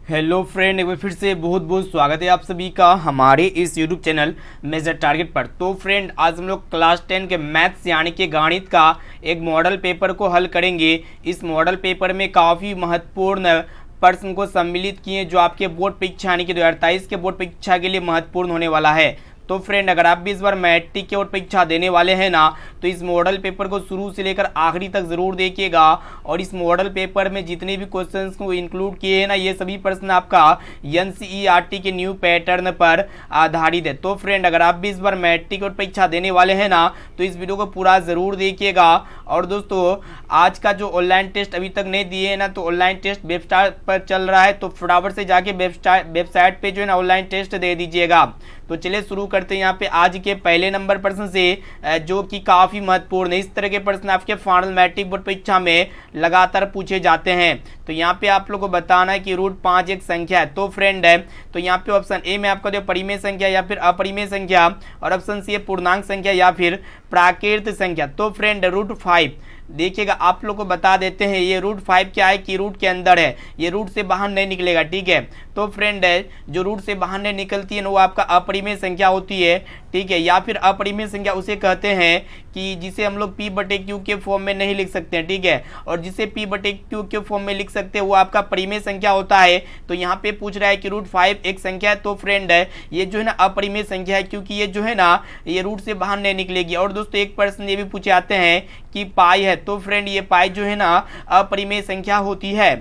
Hello friend, एक बार फिर से बहुत बहुत स्वागत है आप सभी का हमारे इस यूट्यूब चैनल मेजर टारगेट पर। तो फ्रेंड, आज हम लोग क्लास 10 के मैथ्स यानी कि गणित का एक मॉडल पेपर को हल करेंगे। इस मॉडल पेपर में काफ़ी महत्वपूर्ण प्रश्न को सम्मिलित किए जो आपके बोर्ड परीक्षा यानी कि 2023 के बोर्ड परीक्षा के लिए महत्वपूर्ण होने वाला है। तो फ्रेंड, अगर आप भी इस बार मैट्रिक की बोर्ड परीक्षा देने वाले हैं ना, तो इस मॉडल पेपर को शुरू से लेकर आखिरी तक ज़रूर देखिएगा। और इस मॉडल पेपर में जितने भी क्वेश्चंस को इंक्लूड किए हैं ना, ये सभी प्रश्न आपका एनसीईआरटी के न्यू पैटर्न पर आधारित है। तो फ्रेंड, अगर आप भी इस बार मैट्रिक बोर्ड परीक्षा देने वाले हैं ना, तो इस वीडियो को पूरा ज़रूर देखिएगा। और दोस्तों, आज का जो ऑनलाइन टेस्ट अभी तक नहीं दिए हैं ना, तो ऑनलाइन टेस्ट वेबसाइट पर चल रहा है, तो फटाफट से जाके वेबसाइट पे जो है ना ऑनलाइन टेस्ट दे दीजिएगा। तो चलिए शुरू करते हैं यहाँ पे आज के पहले नंबर प्रश्न से, जो कि काफ़ी महत्वपूर्ण है। इस तरह के प्रश्न आपके फाइनल मैट्रिक बोर्ड परीक्षा में लगातार पूछे जाते हैं। तो यहाँ पे आप लोगों को बताना है कि √5 एक संख्या है। तो फ्रेंड है, तो यहाँ पे ऑप्शन ए में आपका जो परिमेय संख्या या फिर अपरिमेय संख्या, और ऑप्शन सी है पूर्णांक संख्या या फिर प्राकृत संख्या। तो फ्रेंड, √5 देखिएगा, आप लोग को बता देते हैं ये √5 क्या है कि रूट के अंदर है, ये रूट से बाहर नहीं निकलेगा। ठीक है, तो फ्रेंड है, जो रूट से बाहर नहीं निकलती है ना, वो आपका अपरिमेय संख्या होती है। ठीक है, या फिर अपरिमेय संख्या उसे कहते हैं कि जिसे हम लोग p/q के फॉर्म में नहीं लिख सकते हैं। ठीक है, और जिसे p/q के फॉर्म में लिख सकते हैं वो आपका परिमेय संख्या होता है। तो यहाँ पे पूछ रहा है कि √5 एक संख्या है। तो फ्रेंड है, ये जो है ना अपरिमेय संख्या है, क्योंकि ये जो है ना ये रूट से बाहर नहीं निकलेगी। और दोस्तों, एक प्रश्न ये भी पूछे आते हैं कि पाई है। तो फ्रेंड, ये पाई जो है ना अपरिमेय संख्या होती है।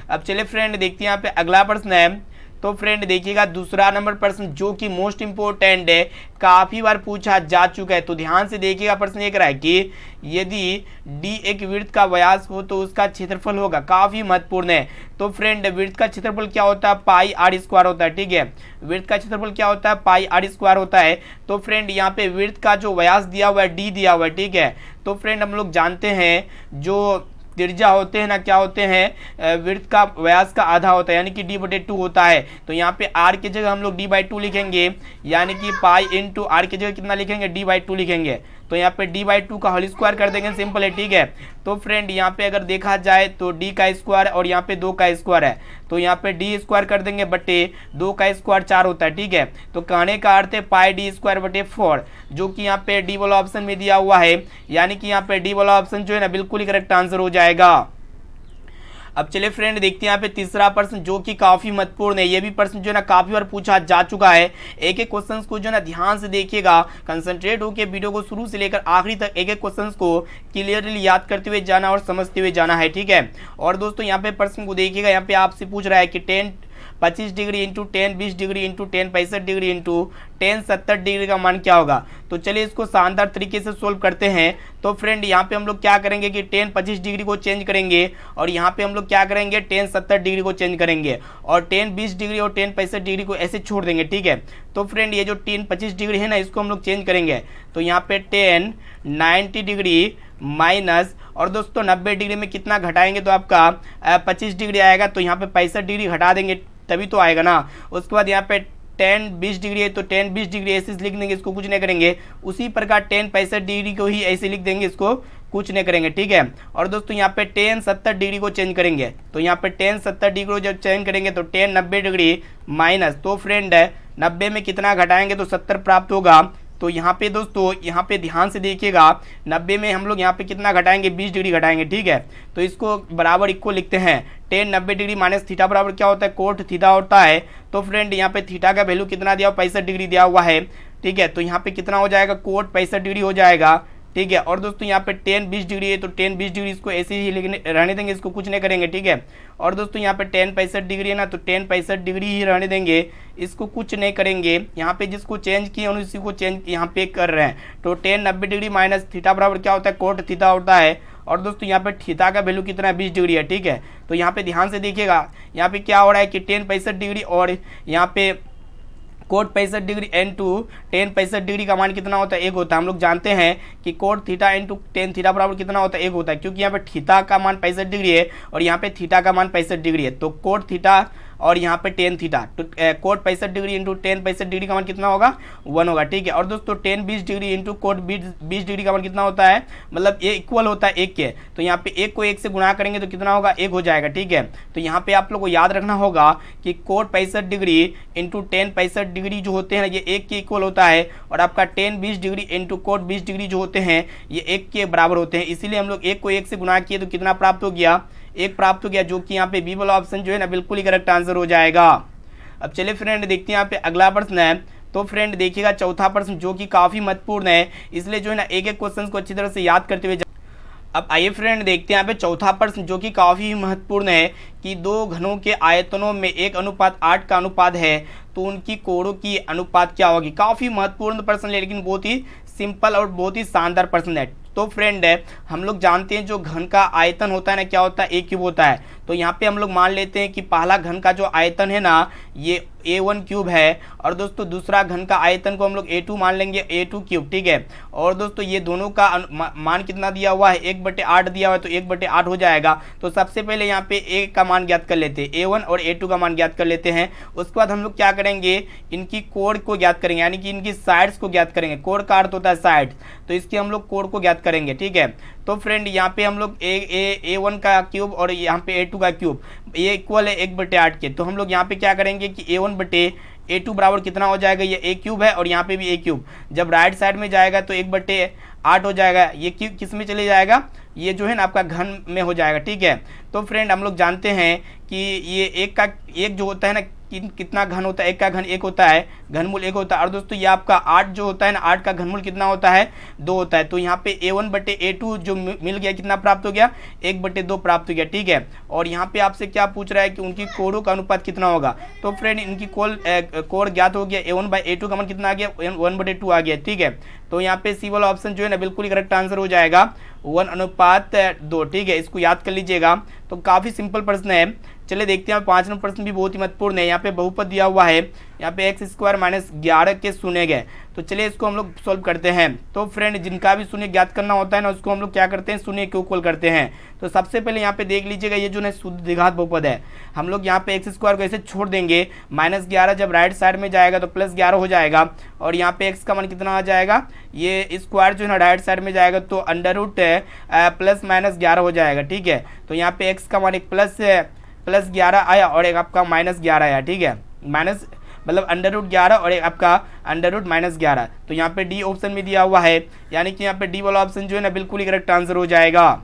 अब चलिए फ्रेंड देखते हैं यहाँ पे अगला प्रश्न है। तो फ्रेंड देखिएगा, दूसरा नंबर प्रश्न जो कि मोस्ट इंपोर्टेंट है, काफ़ी बार पूछा जा चुका है। तो ध्यान से देखिएगा, प्रश्न ये कह रहा है कि यदि d एक वृत्त का व्यास हो तो उसका क्षेत्रफल होगा। काफ़ी महत्वपूर्ण है। तो फ्रेंड, वृत्त का क्षेत्रफल क्या होता है? πr² होता है। ठीक है, वृत्त का क्षेत्रफल क्या होता है? πr² होता है। तो फ्रेंड, यहाँ पे वृत्त का जो व्यास दिया हुआ है d दिया हुआ है। ठीक है, तो फ्रेंड हम लोग जानते हैं जो त्रिज्या होते हैं ना, क्या होते हैं, वृत्त का व्यास का आधा होता है, यानी कि d/2 होता है। तो यहाँ पे r की जगह हम लोग d/2 लिखेंगे, यानी कि पाई इंटू r की जगह कितना लिखेंगे? d/2 लिखेंगे। तो यहाँ पे d/2 का होल स्क्वायर कर देंगे, सिंपल है। ठीक है, तो फ्रेंड यहाँ पे अगर देखा जाए तो d का स्क्वायर और यहाँ पे 2 का स्क्वायर है, तो यहाँ पे d स्क्वायर कर देंगे बटे 2 का स्क्वायर 4 होता है। ठीक है, तो कहने का अर्थ है πd²/4, जो कि यहाँ पे डी वाला ऑप्शन में दिया हुआ है, यानी कि यहाँ पे डी वाला ऑप्शन जो है ना बिल्कुल ही करेक्ट आंसर हो जाएगा। अब चलिए फ्रेंड देखते हैं यहाँ पे तीसरा प्रश्न जो कि काफ़ी महत्वपूर्ण है। ये भी प्रश्न जो है ना काफ़ी बार पूछा जा चुका है। एक एक क्वेश्चंस को जो है ना ध्यान से देखिएगा, कंसंट्रेट होकर वीडियो को शुरू से लेकर आखिरी तक एक एक क्वेश्चंस को क्लियरली याद करते हुए जाना और समझते हुए जाना है। ठीक है, और दोस्तों यहाँ पे प्रश्न को देखिएगा, यहाँ पे आपसे पूछ रहा है कि 25 degree into 10 20 degree into 10 65 degree into 10 70 degree का मान क्या होगा। तो चलिए इसको शानदार तरीके से सोल्व करते हैं। तो फ्रेंड, यहाँ पे हम लोग क्या करेंगे कि 10 25 डिग्री को चेंज करेंगे, और यहाँ पे हम लोग क्या करेंगे 10 70 डिग्री को चेंज करेंगे, और 10 20 डिग्री और 10 65 डिग्री को ऐसे छोड़ देंगे। ठीक है, तो फ्रेंड ये जो 10 25 डिग्री है ना, इसको हम लोग चेंज करेंगे। तो यहाँ पे 10 90 डिग्री माइनस, और दोस्तों 90 डिग्री में कितना घटाएंगे तो आपका 25 डिग्री आएगा। तो यहाँ पे 65 डिग्री घटा देंगे तभी तो आएगा ना। उसके बाद यहाँ पे 10 20 डिग्री है, तो 10 20 डिग्री ऐसे लिख देंगे, इसको कुछ नहीं करेंगे। उसी प्रकार 10 65 डिग्री को ही ऐसे लिख देंगे, इसको कुछ नहीं करेंगे। ठीक है, और दोस्तों यहाँ पे 10 70 डिग्री को चेंज करेंगे। तो यहाँ पे 10 70 डिग्री को जब चेंज करेंगे तो 10 90 डिग्री माइनस, तो फ्रेंड 90 में कितना घटाएंगे तो 70 प्राप्त होगा। तो यहाँ पे दोस्तों, यहाँ पे ध्यान से देखिएगा, 90 में हम लोग यहाँ पे कितना घटाएंगे 20 डिग्री घटाएंगे। ठीक है, तो इसको बराबर इक्वल लिखते हैं। 10 90 डिग्री माइनस थीटा बराबर क्या होता है? कोट थीटा होता है। तो फ्रेंड यहाँ पे थीटा का वैल्यू कितना दिया हुआ? 65 डिग्री दिया हुआ है। ठीक है, तो यहाँ पे कितना हो जाएगा? कोट 65 डिग्री हो जाएगा। ठीक है, और दोस्तों यहाँ पे 10 20 डिग्री है, तो 10 20 डिग्री इसको ऐसे ही रहने देंगे, इसको कुछ नहीं करेंगे। ठीक है, और दोस्तों यहाँ पे 10 65 डिग्री है ना, तो 10 65 डिग्री ही रहने देंगे, इसको कुछ नहीं करेंगे। यहाँ पे जिसको चेंज किए उसी को चेंज यहाँ पे कर रहे हैं। तो 10 90 डिग्री माइनस थीटा बराबर क्या होता है? कोट थीटा होता है। और दोस्तों यहाँ पे थीटा का वैल्यू कितना है? 20 डिग्री है। ठीक है, तो यहाँ पे ध्यान से देखिएगा, यहाँ पे क्या हो रहा है कि 10 65 डिग्री और यहाँ पे कोट 65 डिग्री इंटू 10 65 डिग्री का मान कितना होता है? 1 होता है। हम लोग जानते हैं कि कोट थीटा इंटू 10 थीटा बराबर कितना होता है? 1 होता है, क्योंकि यहाँ पे थीटा का मान 65 डिग्री है और यहाँ पे थीटा का मान 65 डिग्री है। तो कोट थीटा और यहाँ पे टेन थीटा, तो cot 65 degree into ten 65 degree का मान कितना होगा 1 होगा, ठीक है। और दोस्तों ten 20 degree into coat 20 degree का मान कितना होता है, मतलब ये इक्वल होता है 1 के, तो यहाँ पे 1 को 1 से गुणा करेंगे तो कितना होगा 1 हो जाएगा, ठीक है। तो यहाँ पे आप लोग को याद रखना होगा कि cot 65 degree into ten 65 degree जो होते हैं ये 1 के इक्वल होता है, और आपका ten 20 degree into coat 20 degree जो होते हैं ये 1 के बराबर होते हैं। इसीलिए हम लोग 1 को 1 से गुणा किए तो कितना प्राप्त हो गया, 1 प्राप्त हो गया, जो कि यहाँ पे बी वाला ऑप्शन जो है ना बिल्कुल ही करेक्ट आंसर हो जाएगा। अब चलिए फ्रेंड देखते हैं यहाँ पे अगला प्रश्न है। तो फ्रेंड देखिएगा चौथा प्रश्न जो कि काफ़ी महत्वपूर्ण है, इसलिए जो है ना एक एक क्वेश्चन को अच्छी तरह से याद करते हुए। अब आइए फ्रेंड देखते हैं यहाँ पे चौथा प्रश्न जो कि काफ़ी महत्वपूर्ण है कि दो घनों के आयतनों में 1:8 का अनुपात है तो उनकी कोणों की अनुपात क्या होगी। काफ़ी महत्वपूर्ण प्रश्न है, लेकिन बहुत ही सिंपल और बहुत ही शानदार प्रश्न है। तो फ्रेंड हम लोग जानते हैं जो घन का आयतन होता है ना क्या होता है, ए क्यूब होता है। तो यहाँ पे हम लोग मान लेते हैं कि पहला घन का जो आयतन है ना ये A1 क्यूब है, और दोस्तों दूसरा घन का आयतन को हम लोग A2 मान लेंगे, A2 क्यूब, ठीक है। और दोस्तों ये दोनों का मान कितना दिया हुआ है 1/8 दिया हुआ है, तो 1/8 हो जाएगा। तो सबसे पहले यहाँ पे A का मान ज्ञात कर लेते हैं, A1 और A2 का मान ज्ञात कर लेते हैं। उसके बाद हम लोग क्या करेंगे, इनकी कोण को ज्ञात करेंगे, यानी कि इनकी साइड्स को ज्ञात करेंगे। कोण का अर्थ होता है साइड, तो इसके हम लोग कोण को ज्ञात करेंगे, ठीक है। तो फ्रेंड यहाँ पे हम लोग A1 का क्यूब और यहाँ पे A2 का क्यूब ये इक्वल है 1/8 के, तो हम लोग यहाँ पे क्या करेंगे कि A1/A2 बराबर कितना हो जाएगा, ये A क्यूब है और यहाँ पे भी A क्यूब, जब राइट साइड में जाएगा तो 1/8 हो जाएगा। ये क्यूब किस में चले जाएगा, ये जो है ना आपका घन में हो जाएगा, ठीक है। तो फ्रेंड हम लोग जानते हैं कि ये एक जो होता है ना कितना घन होता है, एक का घन 1 होता है, घनमूल 1 होता है। और दोस्तों ये आपका 8 जो होता है ना 8 का घनमूल कितना होता है 2 होता है। तो यहाँ पे A1/A2 जो मिल गया कितना प्राप्त हो गया 1/2 प्राप्त हो गया, ठीक है। और यहाँ पे आपसे क्या पूछ रहा है कि उनकी कोणों का अनुपात कितना होगा। तो फ्रेंड इनकी कोण ज्ञात हो गया, A1/A2 का मान कितना आ गया 1/2 आ गया, ठीक है। तो यहाँ पे सी वाला ऑप्शन जो है ना बिल्कुल ही करेक्ट आंसर हो जाएगा 1:2, ठीक है। इसको याद कर लीजिएगा। तो काफ़ी सिंपल प्रश्न है। चलिए देखते हैं 5 नंबर प्रश्न भी बहुत ही महत्वपूर्ण है। यहाँ पे बहुपद दिया हुआ है, यहाँ पे x² - 11 के शून्य गए, तो चलिए इसको हम लोग सॉल्व करते हैं। तो फ्रेंड जिनका भी शून्य ज्ञात करना होता है ना उसको हम लोग क्या करते हैं शून्य के इक्वल करते हैं। तो सबसे पहले यहाँ पे देख लीजिएगा ये जो है शुद्ध द्विघात बहुपद है, हम लोग यहाँ पे x² को ऐसे छोड़ देंगे, -11 जब राइट साइड में जाएगा तो +11 हो जाएगा, और यहाँ पे x का मान कितना आ जाएगा, ये स्क्वायर जो है ना राइट साइड में जाएगा तो √+-11 हो जाएगा, ठीक है। तो यहाँ पे x का मान एक +11 आया और एक आपका -11 आया, ठीक है। माइनस मतलब √11 और एक आपका √-11। तो यहाँ पे डी ऑप्शन में दिया हुआ है, यानी कि यहाँ पे डी वाला ऑप्शन जो है ना बिल्कुल ही करेक्ट आंसर हो जाएगा।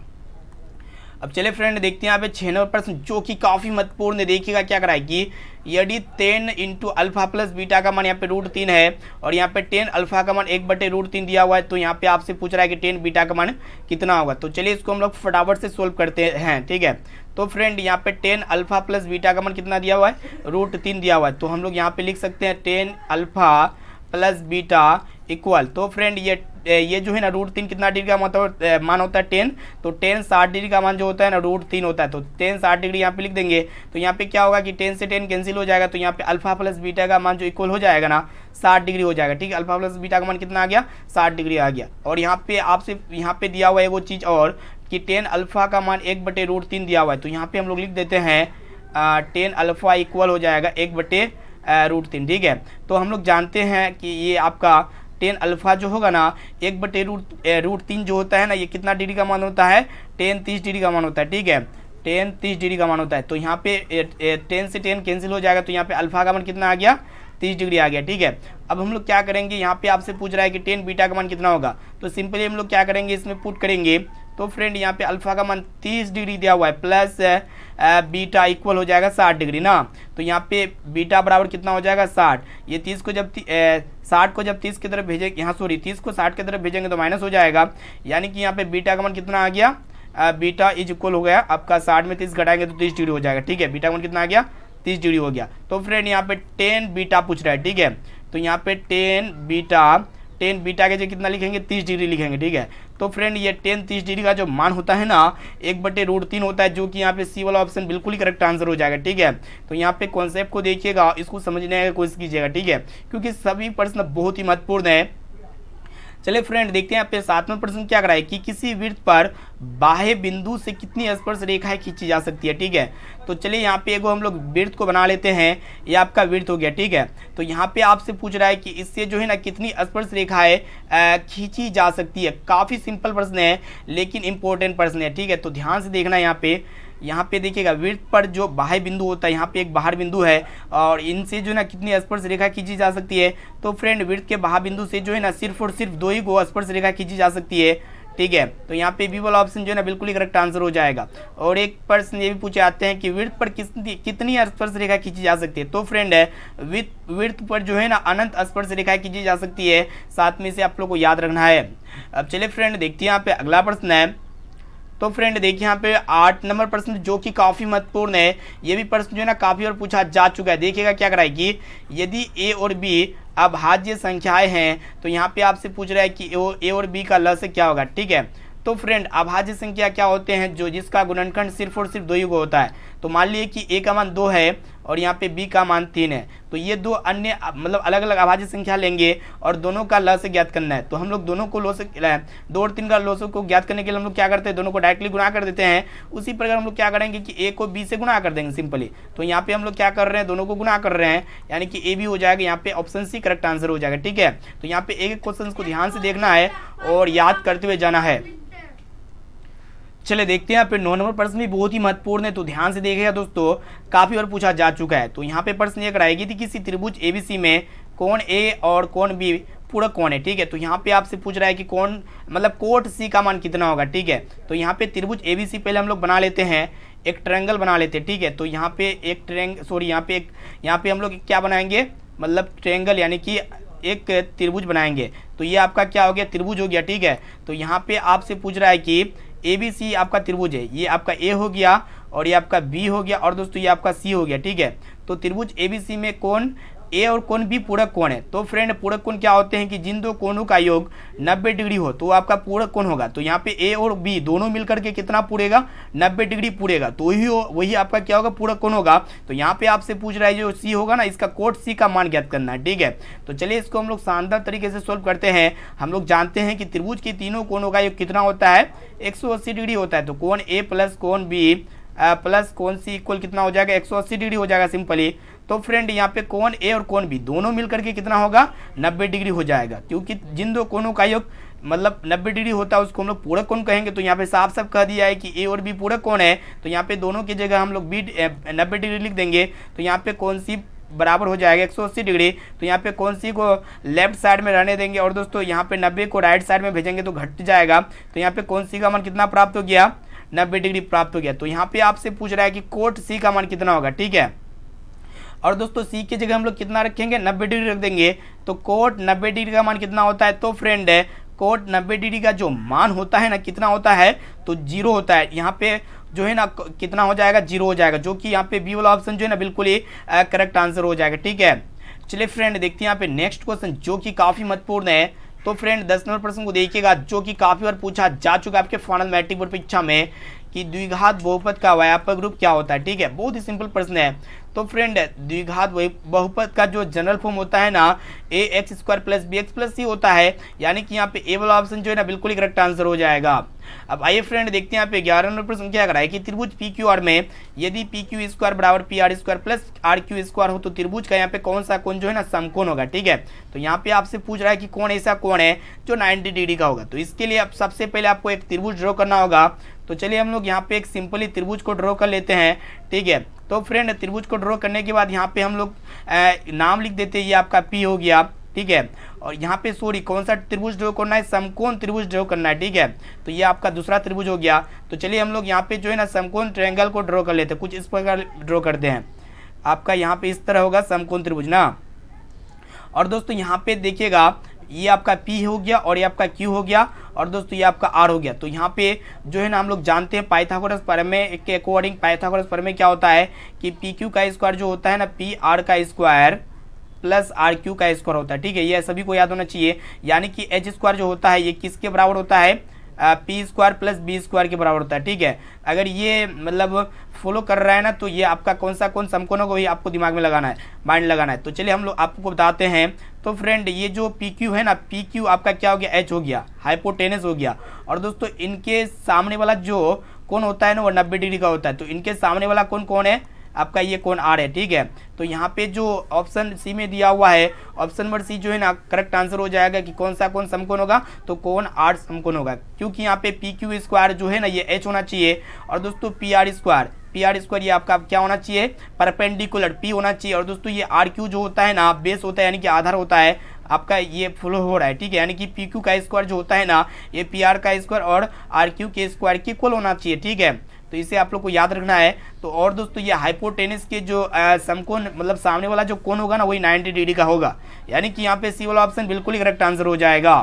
अब चले फ्रेंड देखते हैं यहाँ पे 6 नंबर प्रश्न जो कि काफ़ी महत्वपूर्ण है। देखिएगा क्या कराए कि यदि 10 × अल्फा प्लस बीटा का मान यहाँ पे √3 है और यहाँ पे 10 अल्फा का मान 1/√3 दिया हुआ है, तो यहाँ पे आपसे पूछ रहा है कि 10 बीटा का मान कितना होगा। तो चलिए इसको हम लोग फटाफट से सोल्व करते हैं, ठीक है। तो फ्रेंड यहाँ पे 10 अल्फा प्लस बीटा का मान कितना दिया हुआ है √3 दिया हुआ है, तो हम लोग यहाँ पे लिख सकते हैं 10 अल्फा प्लस बीटा इक्वल। तो फ्रेंड ये जो है ना √3 कितना डिग्री का मान होता है 10, तो 10 60 डिग्री का मान जो होता है ना √3 होता है, तो 10 60 डिग्री यहाँ पे लिख देंगे। तो यहाँ पे क्या होगा कि 10 से 10 कैंसिल हो जाएगा, तो यहाँ पे अल्फा प्लस बीटा का मान जो इक्वल हो जाएगा ना 60 डिग्री हो जाएगा, ठीक है। अल्फा प्लस बीटा का मान कितना आ गया 60 डिग्री आ गया। और यहाँ पे आपसे यहाँ पे दिया हुआ है वो चीज़ और कि 10 अल्फा का मान 1/√3 दिया हुआ है, तो यहाँ पे हम लोग लिख देते हैं 10 अल्फा इक्वल हो जाएगा 1/√3, ठीक है। तो हम लोग जानते हैं कि ये आपका 10 अल्फा जो होगा ना 1/√3 जो होता है ना ये कितना डिग्री का मान होता है 10 30 डिग्री का मान होता है, ठीक है। 10 30 डिग्री का मान होता है। तो यहाँ पे 10 से 10 कैंसिल हो जाएगा, तो यहाँ पे अल्फा का मान कितना आ गया 30 डिग्री आ गया, ठीक है। अब हम लोग क्या करेंगे, यहाँ पे आपसे पूछ रहा है कि 10 बीटा का मान कितना होगा, तो सिंपली हम लोग क्या करेंगे इसमें पुट करेंगे। तो फ्रेंड यहाँ पे अल्फा का मान 30 डिग्री दिया हुआ है प्लस बीटा इक्वल हो जाएगा 60 डिग्री ना, तो यहाँ पे बीटा बराबर कितना हो जाएगा 60। ये 30 को जब 60 को जब 30 की तरफ भेजेंगे, यहाँ सॉरी 30 को 60 की तरफ भेजेंगे तो माइनस हो जाएगा, यानी कि यहाँ पे बीटा का मान कितना आ गया बीटा इज इक्वल हो गया आपका 60 में 30 घटाएंगे तो 30 डिग्री हो जाएगा, ठीक है। बीटा का मान कितना आ गया 30 डिग्री हो गया। तो फ्रेंड यहाँ पे 10 बीटा पूछ रहा है, ठीक है। तो यहाँ पे 10 बीटा के जो कितना लिखेंगे 30 डिग्री लिखेंगे, ठीक है। तो फ्रेंड ये 10 30 डिग्री का जो मान होता है ना 1/√3 होता है, जो कि यहाँ पे सी वाला ऑप्शन बिल्कुल ही करेक्ट आंसर हो जाएगा, ठीक है। तो यहाँ पे कॉन्सेप्ट को देखिएगा, इसको समझने की कोशिश कीजिएगा, ठीक है, क्योंकि सभी प्रश्न बहुत ही महत्वपूर्ण है। चलिए फ्रेंड देखते हैं यहाँ पे 7वां प्रश्न क्या कराए कि किसी वृत्त पर बाह्य बिंदु से कितनी स्पर्श रेखाएं खींची जा सकती है। ठीक है, तो चलिए यहाँ पे एगो हम लोग वृत्त को बना लेते हैं। ये आपका वृत्त हो गया। ठीक है, तो यहाँ पे आपसे पूछ रहा है कि इससे जो है ना कितनी स्पर्श रेखाएं खींची जा सकती है। काफ़ी सिंपल प्रश्न है लेकिन इंपॉर्टेंट प्रश्न है। ठीक है, तो ध्यान से देखना यहाँ पे देखिएगा वृत्त पर जो बाह्य बिंदु होता है, यहाँ पे एक बाहर बिंदु है और इनसे जो है ना कितनी स्पर्श रेखा खींची जा सकती है। तो फ्रेंड वृत्त के बाहर बिंदु से जो है ना सिर्फ और सिर्फ 2 ही गो स्पर्श रेखा खींची जा सकती है। ठीक है, तो यहाँ पे बी वाला ऑप्शन जो है ना बिल्कुल ही करेक्ट आंसर हो जाएगा। और एक प्रश्न ये भी पूछे आते हैं कि वृत्त पर कितनी स्पर्श रेखा खींची जा सकती है। तो फ्रेंड वृत्त पर जो है ना अनंत स्पर्श रेखा खींची जा सकती है। 7 में से आप लोग को याद रखना है। अब चलिए फ्रेंड देखते हैं यहाँ पे अगला प्रश्न है। तो फ्रेंड देखिए यहाँ पे 8 नंबर प्रश्न जो कि काफ़ी महत्वपूर्ण है। ये भी प्रश्न जो है ना काफ़ी बार पूछा जा चुका है। देखिएगा क्या कराएगी, यदि ए और बी अभाज्य संख्याएं हैं तो यहाँ पे आपसे पूछ रहा है कि ए और बी का लसागु क्या होगा। ठीक है, तो फ्रेंड अभाज्य संख्या क्या होते हैं, जो जिसका गुणनखंड सिर्फ और सिर्फ 2 ही को होता है। तो मान लीजिए कि ए का मान 2 है और यहाँ पे बी का मान 3 है, तो ये 2 अन्य मतलब अलग अलग अभाज्य संख्या लेंगे और दोनों का लसागु ज्ञात करना है। तो हम लोग दोनों को 2 और 3 का लसागु को ज्ञात करने के लिए हम लोग क्या करते हैं, दोनों को डायरेक्टली गुणा कर देते हैं। उसी प्रकार हम लोग क्या करेंगे कि ए को बी से गुणा कर देंगे सिंपली। तो यहाँ पे हम लोग क्या कर रहे हैं, दोनों को गुणा कर रहे हैं, यानी कि ए भी हो जाएगा। यहाँ पे ऑप्शन सी करेक्ट आंसर हो जाएगा। ठीक है, तो यहाँ पे एक क्वेश्चन को ध्यान से देखना है और याद करते हुए जाना है। चले देखते हैं यहाँ पे 9 नंबर प्रश्न भी बहुत ही महत्वपूर्ण है, तो ध्यान से देखिएगा दोस्तों, काफी बार पूछा जा चुका है। तो यहाँ पे प्रश्न ये कराएगी थी किसी त्रिभुज एबीसी में कोण ए और कोण बी पूरक कोण है। ठीक है, तो यहाँ पे आपसे पूछ रहा है कि कोण मतलब कोट सी का मान कितना होगा। ठीक है, तो यहाँ पे त्रिभुज एबीसी पहले हम लोग बना लेते हैं, एक ट्रायंगल बना लेते हैं। ठीक है, तो यहाँ पे यहाँ पे हम लोग क्या बनाएंगे, मतलब ट्रायंगल यानी कि एक त्रिभुज बनाएंगे। तो ये आपका क्या हो गया, त्रिभुज हो गया। ठीक है, तो यहाँ पे आपसे पूछ रहा है कि ए बी सी आपका त्रिभुज है, ये आपका ए हो गया और ये आपका बी हो गया और दोस्तों ये आपका सी हो गया। ठीक है, तो त्रिभुज ए बी सी में कोण ए और कोण बी पूरक कोण है। तो फ्रेंड पूरक कोण क्या होते हैं कि जिन 2 कोणों का योग 90 डिग्री हो तो आपका पूरक कोण होगा। तो यहाँ पे ए और बी दोनों मिलकर के कितना पूरेगा, 90 डिग्री पूरेगा, तो वही आपका क्या होगा, पूरक कोण होगा। तो यहाँ पे आपसे पूछ रहा है जो सी होगा ना, इसका कोट सी का मान ज्ञात करना है। ठीक है, तो चलिए इसको हम लोग शानदार तरीके से सोल्व करते हैं। हम लोग जानते हैं कि त्रिभुज के तीनों कोणों का योग कितना होता है, 180 डिग्री होता है। तो कोण ए प्लस कोण बी प्लस कोण सी इक्वल कितना हो जाएगा, 180 डिग्री हो जाएगा सिंपली। तो फ्रेंड यहाँ पे कोण ए और कोण बी दोनों मिलकर के कितना होगा, 90 डिग्री हो जाएगा, क्योंकि जिन 2 कोणों का योग मतलब 90 डिग्री होता है उसको हम लोग पूरक कोण कहेंगे। तो यहाँ पे साफ साफ कह दिया है कि ए और बी पूरक कोण है, तो यहाँ पे दोनों की जगह हम लोग बी 90 डिग्री लिख देंगे। तो यहाँ पे कोण सी बराबर हो जाएगा 180 डिग्री। तो यहाँ पे कोण सी को लेफ्ट साइड में रहने देंगे और दोस्तों यहाँ पे 90 को राइट साइड में भेजेंगे तो घट जाएगा। तो यहाँ पे कोण सी का मान कितना प्राप्त हो गया, 90 डिग्री प्राप्त हो गया। तो यहाँ पे आपसे पूछ रहा है कि कोट सी का मान कितना होगा। ठीक है, और दोस्तों सी की जगह हम लोग कितना रखेंगे, 90 डिग्री रख देंगे। तो कोट 90 डिग्री का मान कितना होता है, तो फ्रेंड है कोट 90 डिग्री का जो मान होता है ना, कितना होता है, तो 0 होता है। यहाँ पे जो है ना कितना हो जाएगा, 0 हो जाएगा, जो कि यहाँ पे बी वाला ऑप्शन जो है ना बिल्कुल ही करेक्ट आंसर हो जाएगा। ठीक है, चलिए फ्रेंड देखते हैं यहाँ पे नेक्स्ट क्वेश्चन जो कि काफ़ी महत्वपूर्ण है। तो फ्रेंड 10 नंबर प्रश्न को देखिएगा, जो कि काफ़ी बार पूछा जा चुका है आपके फाइनल मैट्रिक बोर्ड परीक्षा में कि द्विघात बहुपद का व्यापक रूप क्या होता है। ठीक है, बहुत ही सिंपल प्रश्न है। तो फ्रेंड द्विघात बहुपद का जो जनरल फॉर्म होता है ना, a x square plus b x plus c होता है, यानी कि यहाँ पे ए वाला ऑप्शन जो है ना बिल्कुल ही करेक्ट आंसर हो जाएगा। अब आइए फ्रेंड देखते हैं यहाँ पे 11 नंबर प्रश्न क्या कराए कि त्रिभुज पी क्यू आर में यदि पी क्यू स्क्वायर बराबर P R square plus R Q square हो तो त्रिभुज का यहाँ पे कौन सा कोण जो है ना समकोण होगा। ठीक है, तो यहाँ पे आपसे पूछ रहा है कि कौन ऐसा कोण है जो 90 डिग्री का होगा। तो इसके लिए अब सबसे पहले आपको एक त्रिभुज ड्रॉ करना होगा। तो चलिए हम लोग यहाँ पे एक सिंपली त्रिभुज को ड्रॉ कर लेते हैं। ठीक है, तो फ्रेंड त्रिभुज को ड्रॉ करने के बाद यहाँ पे हम लोग नाम लिख देते हैं, ये आपका पी हो गया। ठीक है, और यहाँ पे सॉरी कौन सा त्रिभुज ड्रॉ करना है, समकोण त्रिभुज ड्रॉ करना है। ठीक है, तो ये आपका दूसरा त्रिभुज हो गया। तो चलिए हम लोग यहाँ पे जो है ना समकोण ट्रायंगल को ड्रॉ कर लेते हैं, कुछ इस प्रकार ड्रॉ करते हैं। आपका यहाँ पे इस तरह होगा समकोण त्रिभुज ना। और दोस्तों यहाँ पे देखिएगा ये आपका P हो गया और ये आपका Q हो गया और दोस्तों ये आपका R हो गया। तो यहाँ पे जो है ना हम लोग जानते हैं पाइथागोरस प्रमेय के अकॉर्डिंग, पाइथागोरस प्रमेय क्या होता है कि PQ का स्क्वायर जो होता है ना PR का स्क्वायर प्लस RQ का स्क्वायर होता है। ठीक है, ये सभी को याद होना चाहिए। यानी कि H स्क्वायर जो होता है ये किसके बराबर होता है, P square plus B square के बराबर होता है। ठीक है, अगर ये मतलब फॉलो कर रहा है ना तो ये आपका कौन समकोण होगा वही आपको दिमाग में लगाना है, माइंड लगाना है। तो चलिए हम लोग आपको बताते हैं। तो फ्रेंड ये जो पी क्यू है ना, पी क्यू आपका क्या हो गया, एच हो गया, हाइपोटेनस हो गया। और दोस्तों इनके सामने वाला जो कोण होता है ना वो 90 डिग्री का होता है। तो इनके सामने वाला कोण कौन है, आपका ये कोण आर है। ठीक है, तो यहाँ पे जो ऑप्शन सी में दिया हुआ है, ऑप्शन नंबर सी जो है ना करेक्ट आंसर हो जाएगा कि कौन सा कोण समकोण होगा, तो कोण आर समकोण होगा, क्योंकि यहाँ पे पी क्यू स्क्वायर जो है ना ये एच होना चाहिए। और दोस्तों पी आर स्क्वायर ये आपका क्या होना चाहिए, परपेंडिकुलर पी होना चाहिए। और दोस्तों ये आर क्यू जो होता है ना बेस होता है, यानी कि आधार होता है आपका, ये फॉलो हो रहा है। ठीक है, यानी कि पी क्यू का स्क्वायर जो होता है ना ये पी आर का स्क्वायर और आर क्यू के स्क्वायर के इक्वल होना चाहिए। ठीक है, तो इसे आप लोग को याद रखना है। तो और दोस्तों ये हाइपोटेनस के जो समकोण मतलब सामने वाला जो कोण होगा ना वही 90 डिग्री का होगा, यानी कि यहाँ पे सी वाला ऑप्शन बिल्कुल ही करेक्ट आंसर हो जाएगा।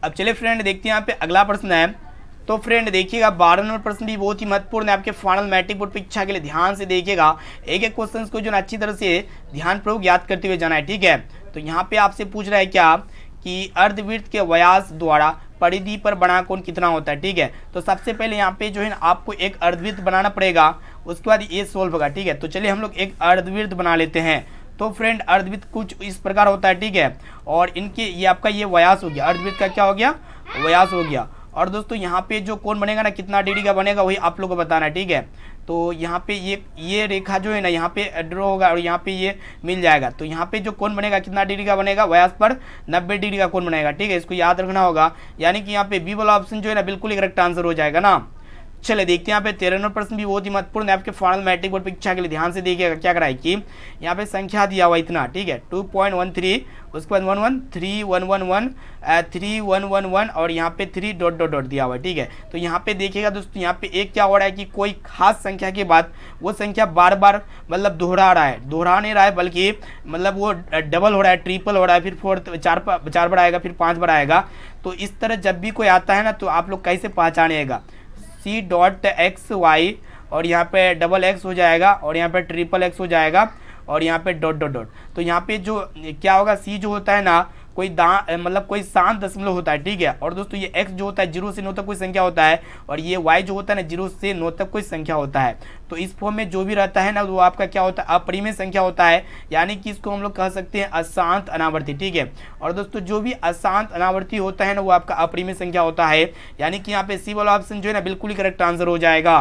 अब चलिए फ्रेंड देखते हैं यहाँ पे अगला प्रश्न है। तो फ्रेंड देखिएगा 12 नंबर प्रश्न भी बहुत ही महत्वपूर्ण है आपके फाइनल मैट्रिक बोर्ड परीक्षा के लिए, ध्यान से देखिएगा। एक एक क्वेश्चन को जो ना अच्छी तरह से ध्यान पूर्वक याद करते हुए जाना है। ठीक है, तो यहाँ पे आपसे पूछ रहा है क्या कि अर्धवृत्त के व्यास द्वारा परिधि पर बना कोण कितना होता है। ठीक है, तो सबसे पहले यहाँ पे जो है ना आपको एक अर्धवृत्त बनाना पड़ेगा, उसके बाद ये सोल्व होगा। ठीक है, तो चलिए हम लोग एक अर्धवृत्त बना लेते हैं। तो फ्रेंड अर्धवृत्त कुछ इस प्रकार होता है। ठीक है, और इनके ये आपका ये व्यास हो गया, अर्धवृत्त का क्या हो गया, व्यास हो गया। और दोस्तों यहाँ पे जो कोण बनेगा ना कितना डिग्री का बनेगा वही आप लोग को बताना है। ठीक है, तो यहाँ पे ये रेखा जो है ना यहाँ पे ड्रॉ होगा और यहाँ पे ये मिल जाएगा। तो यहाँ पे जो कोण बनेगा कितना डिग्री का बनेगा, व्यास पर 90 डिग्री का कोण बनेगा। ठीक है, इसको याद रखना होगा, यानी कि यहाँ पे बी वाला ऑप्शन जो है ना बिल्कुल ही करेक्ट आंसर हो जाएगा ना। चले देखते हैं यहाँ पे 13 नंबर प्रश्न भी बहुत ही महत्वपूर्ण है आपके फाइनल मैट्रिक बोर्ड परीक्षा के लिए, ध्यान से देखिएगा। क्या करा है कि यहाँ पे संख्या दिया हुआ इतना, ठीक है 2.13, उसके बाद 11 3111 3111 और यहाँ पे 3 डॉट डॉट डॉट दिया हुआ है। ठीक है, तो यहाँ पे देखिएगा दोस्तों, यहाँ पे एक क्या हो रहा है कि कोई खास संख्या के बाद वो संख्या बार बार मतलब दोहरा रहा है, दोहरा नहीं रहा है बल्कि मतलब वो डबल हो रहा है, ट्रिपल हो रहा है, फिर फोर्थ चार बार आएगा, फिर 5 बार आएगा। तो इस तरह जब भी कोई आता है ना तो आप लोग कैसे पहचानिएगा, सी डॉट एक्स वाई और यहाँ पे डबल एक्स हो जाएगा और यहाँ पे ट्रिपल एक्स हो जाएगा और यहाँ पे डॉट डॉट डॉट। तो यहाँ पे जो क्या होगा, सी जो होता है ना कोई मतलब कोई शांत दशमलव होता है। ठीक है, और दोस्तों ये x जो होता है 0 से 9 तक कोई संख्या होता है और ये y जो होता है ना 0 से 9 तक कोई संख्या होता है। तो इस फॉर्म में जो भी रहता है ना वो आपका क्या होता है, अपरिमेय संख्या होता है, यानी कि इसको हम लोग कह सकते हैं अशांत अनावर्ती। ठीक है, और दोस्तों जो भी अशांत अनावर्ती होता है ना वो आपका अपरिमेय संख्या होता है, यानी कि यहाँ पे सी वाला ऑप्शन जो है ना बिल्कुल ही करेक्ट आंसर हो जाएगा।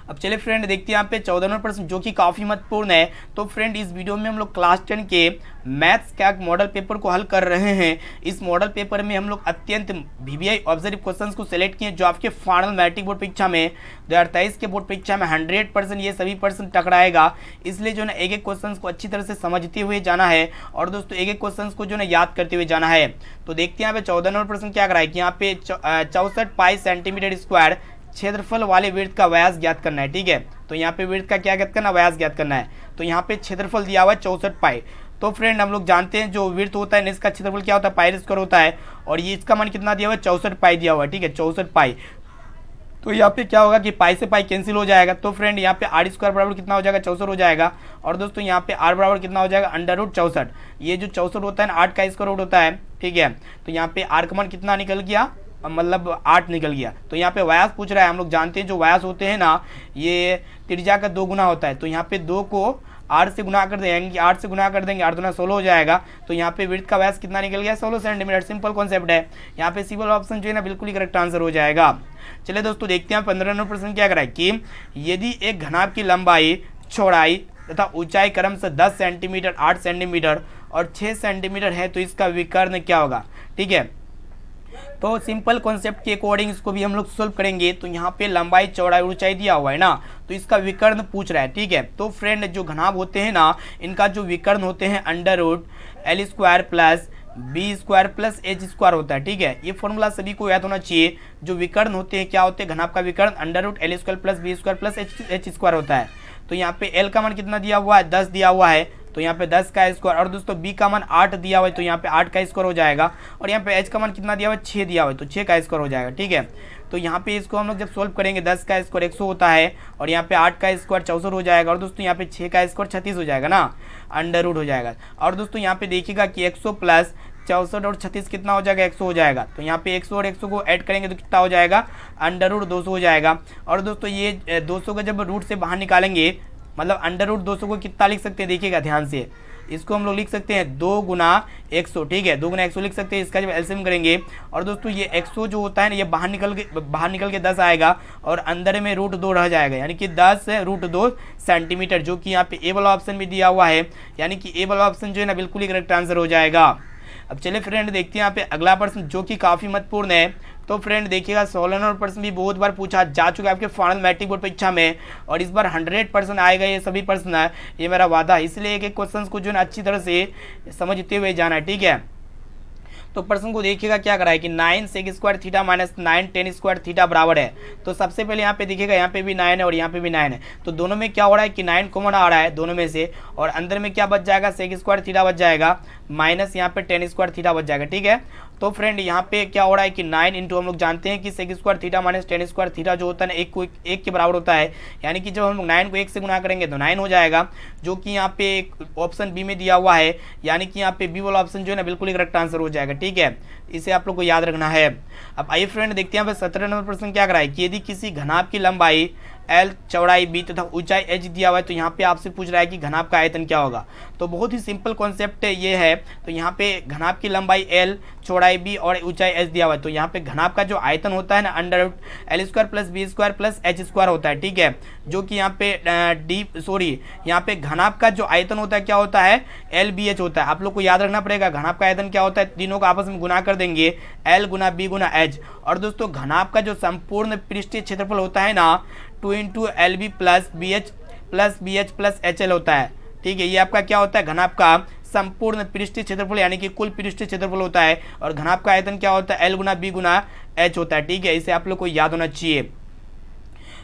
अब चलिए फ्रेंड देखते हैं यहाँ पे 14 नंबर प्रश्न जो कि काफ़ी महत्वपूर्ण है। तो फ्रेंड इस वीडियो में हम लोग क्लास 10 के मैथ्स का मॉडल पेपर को हल कर रहे हैं। इस मॉडल पेपर में हम लोग अत्यंत VBI ऑब्जर्व क्वेश्चंस को सिलेक्ट किए जो आपके फाइनल मैट्रिक बोर्ड परीक्षा में 2023 के बोर्ड परीक्षा में 100% ये सभी पर्सन टकराएगा। इसलिए जो ना एक एक क्वेश्चन को अच्छी तरह से समझते हुए जाना है और दोस्तों एक एक क्वेश्चन को जो ना याद करते हुए जाना है। तो देखते हैं यहाँ पे 14 नंबर प्रश्न क्या कराए कि यहाँ पे 64 पाई सेंटीमीटर स्क्वायर क्षेत्रफल वाले वृत्त का व्यास ज्ञात करना है। ठीक है, तो यहाँ पे वृत्त का क्या ज्ञात करना, व्यास ज्ञात करना है। तो यहाँ पे क्षेत्रफल दिया हुआ है 64 पाई। तो फ्रेंड हम लोग जानते हैं जो वृत्त होता है इसका क्षेत्रफल क्या होता है, पाई स्क्वायर होता है और ये इसका मान कितना दिया हुआ है, 64 पाई दिया हुआ है। ठीक है, 64 पाई। तो यहाँ पे क्या होगा कि पाई से पाई कैंसिल हो जाएगा। तो फ्रेंड यहाँ पे आर स्क्वायर बराबर कितना हो जाएगा, 64 हो जाएगा। और दोस्तों यहाँ पे आर बराबर कितना हो जाएगा, √64। ये जो 64 होता है ना 8 का स्क्वायर रूट होता है। ठीक है, तो यहाँ पे आर का मान कितना निकल गया, मतलब 8 निकल गया। तो यहाँ पे व्यास पूछ रहा है, हम लोग जानते हैं जो व्यास होते हैं ना ये त्रिज्या का 2 गुना होता है। तो यहाँ पे 2 को 8 से गुना कर देंगे, 8 से गुना कर देंगे, 8 दूना 16 हो जाएगा। तो यहाँ पे वृत्त का व्यास कितना निकल गया, 16 सेंटीमीटर। सिंपल कॉन्सेप्ट है, यहाँ पे सी वाला ऑप्शन जो है ना बिल्कुल ही करेक्ट आंसर हो जाएगा। चलिए दोस्तों देखते हैं 15 नंबर प्रश्न क्या कराए कि यदि एक घनाभ की लंबाई, चौड़ाई तथा ऊंचाई क्रम से 10 सेंटीमीटर, 8 सेंटीमीटर और 6 सेंटीमीटर है तो इसका विकर्ण क्या होगा। ठीक है, तो सिंपल कॉन्सेप्ट के अकॉर्डिंग इसको भी हम लोग सोल्व करेंगे। तो यहाँ पे लंबाई, चौड़ाई, ऊंचाई दिया हुआ है ना, तो इसका विकर्ण पूछ रहा है। ठीक है, तो फ्रेंड जो घनाभ होते हैं ना इनका जो विकर्ण होते हैं √L² plus B square plus H square होता है। ठीक है, ये फॉर्मूला सभी को याद होना चाहिए। जो विकर्ण होते हैं क्या होते हैं, घनाभ का विकर्ण √L² plus B square plus H square होता है। तो यहाँ पे L का मान कितना दिया हुआ है, 10 दिया हुआ है, तो यहाँ पे 10 का स्क्वायर। और दोस्तों B का मान 8 दिया हुआ है तो यहाँ पे 8 का स्क्वायर हो जाएगा। और यहाँ पे H का मान कितना दिया हुआ है, 6 दिया हुआ है तो 6 का स्क्वायर हो जाएगा। ठीक है, तो यहाँ पे इसको हम लोग जब सोल्व करेंगे 10 का स्क्वायर 100 होता है और यहाँ पे 8 का स्क्वायर 64 हो जाएगा। और दोस्तों यहाँ पे 6 का स्क्वायर 36 हो जाएगा ना, √, हो जाएगा। और दोस्तों यहाँ पे देखिएगा कि 100 प्लस 64 और 36 कितना हो जाएगा 100 हो जाएगा। तो यहाँ पे 100 और 100 को ऐड करेंगे तो कितना हो जाएगा √200 हो जाएगा। और दोस्तों ये 200 का जब रूट से बाहर निकालेंगे मतलब √200 को कितना लिख सकते हैं, देखिएगा ध्यान से, इसको हम लोग लिख सकते हैं 2 गुना 100, ठीक है, 2 गुना 100 लिख सकते हैं। इसका जब एलसीएम करेंगे और दोस्तों ये 100 जो होता है ना ये बाहर निकल के 10 आएगा और अंदर में √2 रह जाएगा, यानी कि 10 √2 सेंटीमीटर, जो कि यहाँ पे ए वाला ऑप्शन भी दिया हुआ है, यानी कि ए वाला ऑप्शन जो है ना बिल्कुल ही करेक्ट आंसर हो जाएगा। अब चलिए फ्रेंड देखते हैं यहाँ पे अगला प्रश्न जो कि काफ़ी महत्वपूर्ण है। तो फ्रेंड देखिएगा 16 नंबर प्रश्न भी बहुत बार पूछा जा चुका है आपके फाइनल मैट्रिक बोर्ड परीक्षा में, और इस बार 100% आएगा ये सभी प्रश्न है, ये मेरा वादा है। इसलिए एक एक क्वेश्चन को जो है अच्छी तरह से समझते हुए जाना है, ठीक है। तो प्रश्न को देखिएगा क्या करा है कि 9 sec square theta minus 9 tan square theta बराबर है। तो सबसे पहले यहाँ पे देखिएगा यहाँ पे भी 9 है और यहाँ पे भी 9 है, तो दोनों में क्या हो रहा है कि 9 कॉमन आ रहा है दोनों में से, और अंदर में क्या बच जाएगा sec स्क्वायर थीटा बच जाएगा माइनस यहाँ पे tan स्क्वायर थीटा बच जाएगा, ठीक है। तो फ्रेंड यहाँ पे क्या हो रहा है कि 9 इंटू हम लोग जानते हैं कि sec square theta minus tan square theta जो होता है ना एक के बराबर होता है, यानी कि जब हम लोग 9 को 1 से गुना करेंगे तो 9 हो जाएगा, जो कि यहाँ पे ऑप्शन बी में दिया हुआ है, यानी कि यहाँ पे बी वाला ऑप्शन जो है ना बिल्कुल ही करेक्ट आंसर हो जाएगा, ठीक है। इसे आप लोग को याद रखना है। अब आइए फ्रेंड देखते हैं यहाँ पे 17 नंबर प्रश्न क्या कराए कि यदि किसी घनाभ की लंबाई L, चौड़ाई B तथा ऊंचाई H दिया हुआ है, तो यहाँ पे आपसे पूछ रहा है कि घनाभ का आयतन क्या होगा। तो बहुत ही सिंपल कॉन्सेप्ट ये है। तो यहाँ पे घनाभ की लंबाई L, चौड़ाई B और ऊंचाई H दिया हुआ है, तो यहाँ पे घनाभ का जो आयतन होता है ना √L² plus B² plus H² होता है, ठीक है, जो कि यहाँ पे यहाँ पे घनाभ का जो आयतन होता है क्या होता है LBH होता है। आप लोग को याद रखना पड़ेगा घनाभ का आयतन क्या होता है, तीनों को आपस में गुना कर देंगे L गुना B गुना H। और दोस्तों घनाभ का जो संपूर्ण पृष्ठीय क्षेत्रफल होता है ना 2 into LB plus BH plus HL होता है, ठीक है। ये आपका क्या होता है घनाभ का संपूर्ण पृष्ठीय क्षेत्रफल, यानी कि कुल पृष्ठीय क्षेत्रफल होता है, और घनाभ का आयतन क्या होता है L गुना B गुना H होता है, ठीक है। इसे आप लोग को याद होना चाहिए।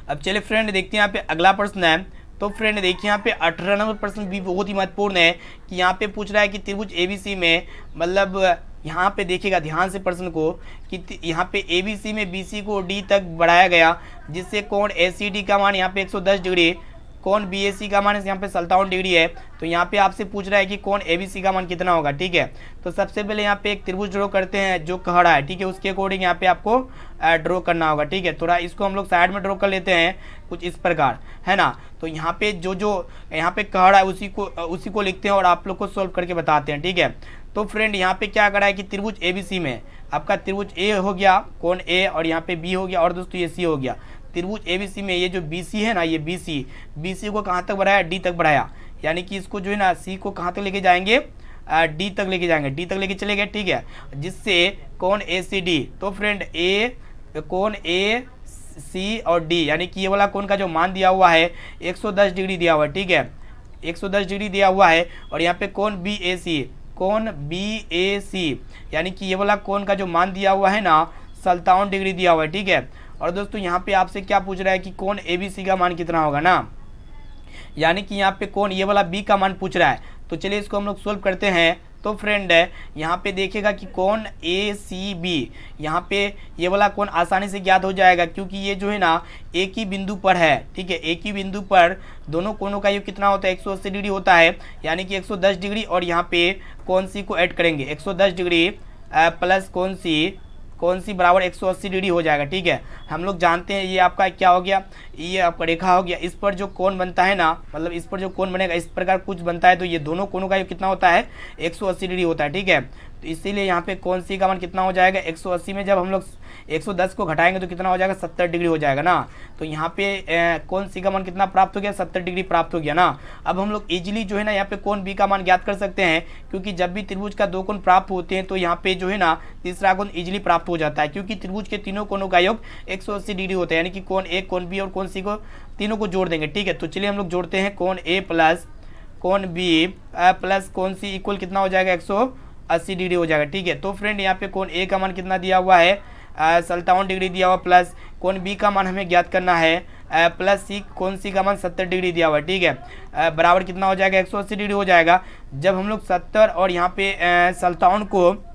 अब चलिए फ्रेंड देखते हैं यहाँ पे अगला प्रश्न है। तो फ्रेंड देखिए यहाँ पे 18 नंबर प्रश्न भी बहुत ही महत्वपूर्ण है कि यहाँ पे पूछ रहा है कि त्रिभुज ABC में मतलब यहाँ पे देखिएगा ध्यान से प्रश्न को कि यहाँ पे ABC में BC को D तक बढ़ाया गया, जिससे कोण ACD का मान यहाँ पे 110 डिग्री, कोण BAC का मान यहाँ पे 57 डिग्री है। तो यहाँ पे आपसे पूछ रहा है कि कोण ABC का मान कितना होगा, ठीक है। तो सबसे पहले यहाँ पे एक त्रिभुज ड्रॉ करते हैं जो कह रहा है, ठीक है, उसके अकॉर्डिंग यहाँ पे आपको ड्रॉ करना होगा, ठीक है। थोड़ा इसको हम लोग साइड में ड्रॉ कर लेते हैं कुछ इस प्रकार, है ना। तो यहाँ पे जो यहाँ पे कह रहा है उसी को लिखते हैं और आप लोग को सॉल्व करके बताते हैं, ठीक है। तो फ्रेंड यहाँ पे क्या करा है कि त्रिभुज ABC में आपका त्रिभुज A हो गया कोण A, और यहाँ पे B हो गया, और दोस्तों ये C हो गया। त्रिभुज ABC में ये जो BC है ना, ये BC को कहाँ तक बढ़ाया D तक बढ़ाया, यानी कि इसको जो है ना C को कहाँ तक लेके जाएंगे D तक लेके जाएंगे, D तक लेके चले गए, ठीक है, जिससे कोण ACD। तो फ्रेंड कोण AC और D, यानी कि ये वाला कोण का जो मान दिया हुआ है 110 डिग्री दिया हुआ है, ठीक है, 110 डिग्री दिया हुआ है। और यहाँ पे कोण BAC, यानी कि ये वाला कोण का जो मान दिया हुआ है ना 57 डिग्री दिया हुआ है, ठीक है। और दोस्तों यहाँ पे आपसे क्या पूछ रहा है कि कोण ABC का मान कितना होगा ना, यानी कि यहाँ पे कोण ये वाला B का मान पूछ रहा है। तो चलिए इसको हम लोग सोल्व करते हैं। तो फ्रेंड यहाँ पे देखिएगा कि कोण ACB, यहाँ पे ये वाला कोण आसानी से ज्ञात हो जाएगा, क्योंकि ये जो है ना एक ही बिंदु पर है, ठीक है, एक ही बिंदु पर दोनों कोणों का योग कितना होता है 180 डिग्री होता है, यानी कि 110 डिग्री, और यहाँ पे कोण C को ऐड करेंगे 110 डिग्री प्लस कोण C बराबर 180 डिग्री हो जाएगा, ठीक है। हम लोग जानते हैं ये आपका क्या हो गया, ये आपका रेखा हो गया, इस पर जो कोण बनता है ना, मतलब इस पर जो कोण बनेगा इस प्रकार कुछ बनता है, तो ये दोनों कोणों का योग कितना होता है 180 डिग्री होता है, ठीक है। तो इसीलिए यहाँ पे कोण C का मान कितना हो जाएगा 180 में जब हम लोग 110 को घटाएंगे तो कितना हो जाएगा 70 डिग्री हो जाएगा ना। तो यहाँ पे कोण C का मान कितना प्राप्त हो गया 70 डिग्री प्राप्त हो गया ना। अब हम लोग इजीली जो है ना यहाँ पे कोण B का मान ज्ञात कर सकते हैं, क्योंकि जब भी त्रिभुज का दो कोण प्राप्त होते हैं तो यहाँ पे जो है ना तीसरा कोण इजीली प्राप्त हो जाता है, क्योंकि त्रिभुज के तीनों कोणों का योग 180 डिग्री होता है, यानी कि कोण A, कोण B और कोण C को तीनों को जोड़ देंगे, ठीक है। तो चलिए हम लोग जोड़ते हैं कोण A प्लस कोण B प्लस कोण C इक्वल कितना हो जाएगा 180 डिग्री हो जाएगा, ठीक है। तो फ्रेंड यहाँ पे कोण A का मान कितना दिया हुआ है 57 डिग्री दिया हुआ, प्लस कोण B का मान हमें ज्ञात करना है प्लस कोण C का मान 70 डिग्री दिया हुआ है, ठीक है, बराबर कितना हो जाएगा 180 डिग्री हो जाएगा। जब हम लोग 70 और यहाँ पे 57 को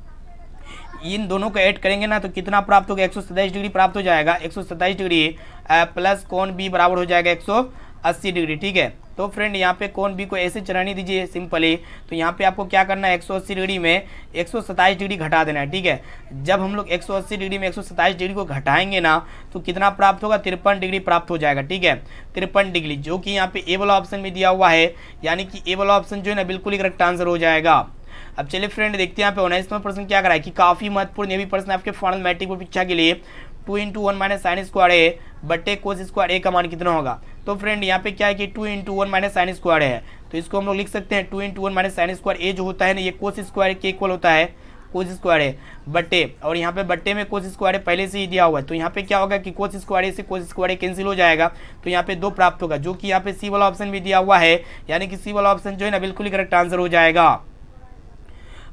इन दोनों को ऐड करेंगे ना तो कितना प्राप्त होगा 127 डिग्री प्राप्त हो जाएगा, 127 डिग्री प्लस कोण B बराबर हो जाएगा 180 डिग्री, ठीक है। तो फ्रेंड यहाँ पे कोण बी को ऐसे चलाने दीजिए सिंपली। तो यहाँ पे आपको क्या करना है, 180 डिग्री में 127 डिग्री घटा देना है, ठीक है। जब हम लोग 180 डिग्री में 127 डिग्री को घटाएंगे ना तो कितना प्राप्त होगा, 53 डिग्री प्राप्त हो जाएगा, ठीक है। 53 डिग्री, जो कि यहाँ पे ए वाला ऑप्शन में दिया हुआ है, यानी कि ए वाला ऑप्शन जो है ना बिल्कुल ही करेक्ट आंसर हो जाएगा। अब चलिए फ्रेंड देखते हैं यहाँ पे 19वां प्रश्न क्या करा है कि काफी महत्वपूर्ण ये भी प्रश्न आपके फाइनल मैट्रिक परीक्षा के लिए 2 × 1 - sin² ए बट्टे cos² ए का मान कितना होगा। तो फ्रेंड यहाँ पे क्या है कि 2 × 1 - sin² है, तो इसको हम लोग लिख सकते हैं 2 × 1 - sin² ए जो होता है ना ये cos² के इक्वल होता है, cos² ए बट्टे, और यहाँ पे बट्टे में cos² ए पहले से ही दिया हुआ है, तो यहाँ पे क्या होगा कि cos² ए से cos² ए कैंसिल हो जाएगा, तो यहाँ पे 2 प्राप्त होगा, जो कि यहाँ पे सी वाला ऑप्शन भी दिया हुआ है, यानी कि सी वाला ऑप्शन जो है ना बिल्कुल ही करेक्ट आंसर हो जाएगा।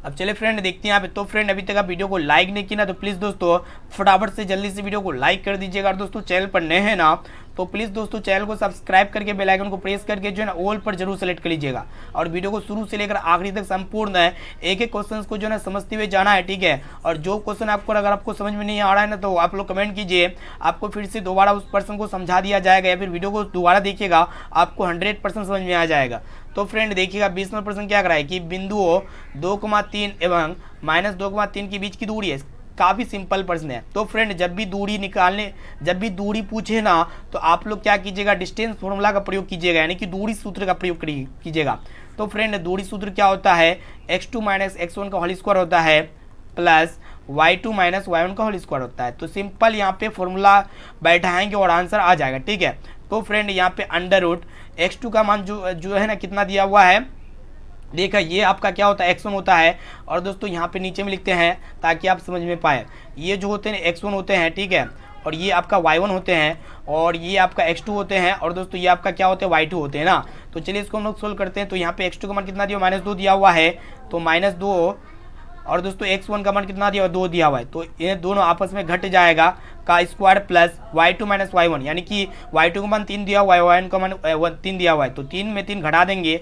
अब चलिए फ्रेंड देखते हैं यहाँ पे। तो फ्रेंड अभी तक आप वीडियो को लाइक नहीं किया ना तो प्लीज़ दोस्तों फटाफट से जल्दी से वीडियो को लाइक कर दीजिएगा। और दोस्तों चैनल पर नए हैं ना तो प्लीज़ दोस्तों चैनल को सब्सक्राइब करके बेल आइकन को प्रेस करके जो है ना ऑल पर जरूर सेलेक्ट कर लीजिएगा। और वीडियो को शुरू से लेकर आखिरी तक संपूर्ण है एक एक क्वेश्चन को जो है ना समझते हुए जाना है, ठीक है। और जो क्वेश्चन आपको अगर आपको समझ में नहीं आ रहा है ना तो आप लोग कमेंट कीजिए, आपको फिर से दोबारा उस प्रश्न को समझा दिया जाएगा, या फिर वीडियो को दोबारा देखिएगा, आपको 100% समझ में आ जाएगा। तो फ्रेंड देखिएगा 20वां प्रश्न क्या कराए कि बिंदुओं 2,3 एवं -2,3 के बीच की दूरी है। काफ़ी सिंपल प्रश्न है। तो फ्रेंड जब भी दूरी पूछे ना तो आप लोग क्या कीजिएगा, डिस्टेंस फॉर्मूला का प्रयोग कीजिएगा, यानी कि दूरी सूत्र का प्रयोग कीजिएगा। तो फ्रेंड दूरी सूत्र क्या होता है, x2 - x1 का होल स्क्वायर होता है प्लस y2 - y1 का होल स्क्वायर होता है। तो सिंपल यहाँ पे फॉर्मूला बैठाएंगे और आंसर आ जाएगा, ठीक है। तो फ्रेंड यहाँ पे अंडर रूट x2 का मान जो है ना कितना दिया हुआ है, देखा ये आपका क्या होता है x1 होता है। और दोस्तों यहाँ पे नीचे में लिखते हैं ताकि आप समझ में पाए, ये जो होते हैं x1 होते हैं, ठीक है, और ये आपका y1 होते हैं, और ये आपका x2 होते हैं, और दोस्तों ये आपका क्या होते हैं y2 होते हैं ना। तो चलिए इसको हम लोग सोल्व करते हैं। तो यहाँ पे x2 का मान कितना दिया, -2 दिया हुआ है, तो -2, और दोस्तों x1 का मान कितना दिया हुआ, 2 दिया हुआ है, तो ये दोनों आपस में घट जाएगा का स्क्वायर प्लस y2 - y1, यानी कि y2 का मान 3 दिया हुआ है, y1 का मान 3 दिया हुआ है, तो 3 में 3 घटा देंगे,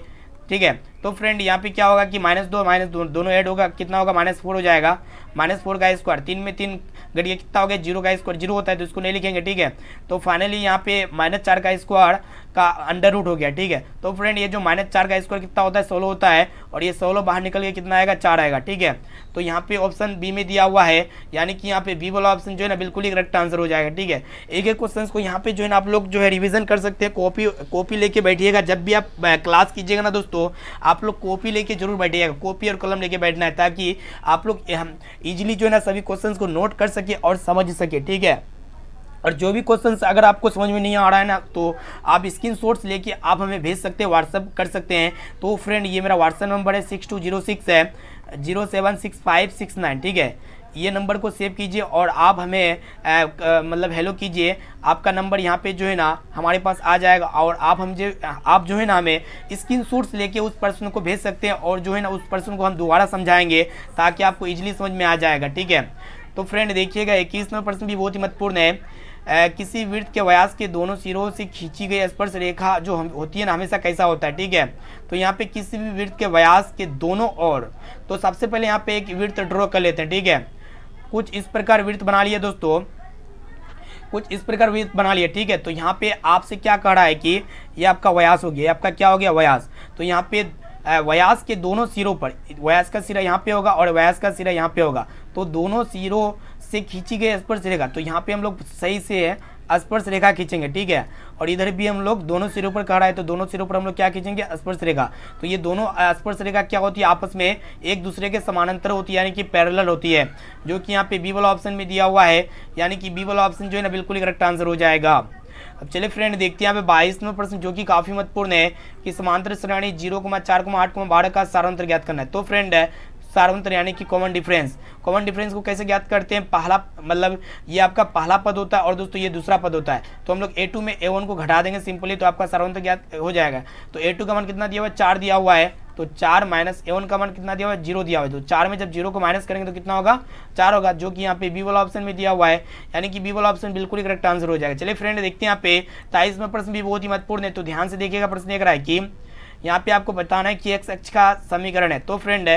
ठीक है। तो फ्रेंड यहाँ पे क्या होगा कि -2 दोनों ऐड होगा, कितना होगा, -4 हो जाएगा, -4 का स्क्वायर, 3 में 3 घटिया कितना हो गया, 0 का स्क्वायर, 0 होता है तो इसको नहीं लिखेंगे, ठीक है। तो फाइनली यहाँ पे -4 का स्क्वायर का अंडर रूट हो गया, ठीक है। तो फ्रेंड ये जो -4 का स्क्वायर कितना होता है, 16 होता है, और ये 16 बाहर निकल के कितना आएगा, 4 आएगा, ठीक है। तो यहाँ पे ऑप्शन बी में दिया हुआ है, यानी कि यहाँ पे बी वाला ऑप्शन जो है ना बिल्कुल ही करेक्ट आंसर हो जाएगा, ठीक है। एक एक क्वेश्चन को यहाँ पे जो है ना आप लोग जो है रिविजन कर सकते हैं, कॉपी लेके बैठिएगा। जब भी आप क्लास कीजिएगा ना दोस्तों आप लोग कॉपी लेके जरूर बैठिएगा, कॉपी और कलम लेके बैठना है, ताकि आप लोग इजीली जो है ना सभी क्वेश्चंस को नोट कर सके और समझ सके, ठीक है। और जो भी क्वेश्चंस अगर आपको समझ में नहीं आ रहा है ना तो आप स्क्रीनशॉट्स लेके आप हमें भेज सकते हैं, व्हाट्सअप कर सकते हैं। तो फ्रेंड ये मेरा व्हाट्सअप नंबर है 6206 है 076569, ठीक है। ये नंबर को सेव कीजिए और आप हमें मतलब हेलो कीजिए, आपका नंबर यहाँ पे जो है ना हमारे पास आ जाएगा, और आप जो है ना हमें स्क्रीनशॉट्स लेके उस पर्सन को भेज सकते हैं, और जो है ना उस पर्सन को हम दोबारा समझाएंगे ताकि आपको इजीली समझ में आ जाएगा, ठीक है। तो फ्रेंड देखिएगा 21वां प्रश्न भी बहुत ही महत्वपूर्ण है। किसी वृत्त के व्यास के दोनों सिरों से खींची गई स्पर्श रेखा जो होती है ना हमेशा कैसा होता है, ठीक है। तो यहाँ पे किसी भी वृत्त के व्यास के दोनों ओर, तो सबसे पहले यहाँ पे एक वृत्त ड्रॉ कर लेते हैं, ठीक है। कुछ इस प्रकार वृत्त बना लिए दोस्तों, कुछ इस प्रकार वृत्त बना लिया, ठीक है। तो यहाँ पे आपसे क्या कह रहा है कि ये आपका व्यास हो गया, आपका क्या हो गया, व्यास। तो यहाँ पे व्यास के दोनों सिरों पर, व्यास का सिरा यहाँ पे होगा और व्यास का सिरा यहाँ पे होगा, तो दोनों सिरों से खींची गई स्पर्श रेखा, तो यहाँ पे हम लोग सही से स्पर्श रेखा खींचेंगे, ठीक है। और इधर भी हम लोग दोनों सिरों पर कह रहा है तो दोनों सिरों पर हम लोग क्या खींचेंगे, स्पर्श रेखा। तो ये दोनों स्पर्श रेखा क्या होती है, आपस में एक दूसरे के समानांतर होती है, यानी कि पैरेलल होती है, जो कि यहाँ पे बी वाला ऑप्शन में दिया हुआ है, यानी कि बी वाला ऑप्शन जो है ना बिल्कुल ही करेक्ट आंसर हो जाएगा। अब चलिए फ्रेंड देखते हैं यहाँ पे 22वां प्रश्न जो कि काफी महत्वपूर्ण है कि समांतर श्रेणी 0,4,8,12 का सारांतर ज्ञात करना है। तो फ्रेंड सारांतर यानी कि कॉमन डिफरेंस को कैसे ज्ञात करते हैं, पहला मतलब ये आपका पहला पद होता है और दोस्तों ये दूसरा पद होता है, तो हम लोग a2 में a1 को घटा देंगे सिंपली, तो आपका सारांतर ज्ञात हो जाएगा। तो a2 का मान कितना दिया हुआ है, 4 दिया हुआ है, तो 4 माइनस a1 का मान कितना दिया हुआ है, 0 दिया हुआ है, तो 4 में जब 0 को माइनस करेंगे तो कितना होगा, 4 होगा, जो कि यहाँ पे बी वाला ऑप्शन में दिया हुआ है, यानी कि बी वाला ऑप्शन बिल्कुल ही करेक्ट आंसर हो जाएगा। चलिए फ्रेंड देखते हैं यहाँ पे 23वां प्रश्न भी बहुत ही महत्वपूर्ण है, तो ध्यान से देखिएगा। प्रश्न देख रहा है कि यहाँ पे आपको बताना है कि एक्स अक्ष का समीकरण है। तो फ्रेंड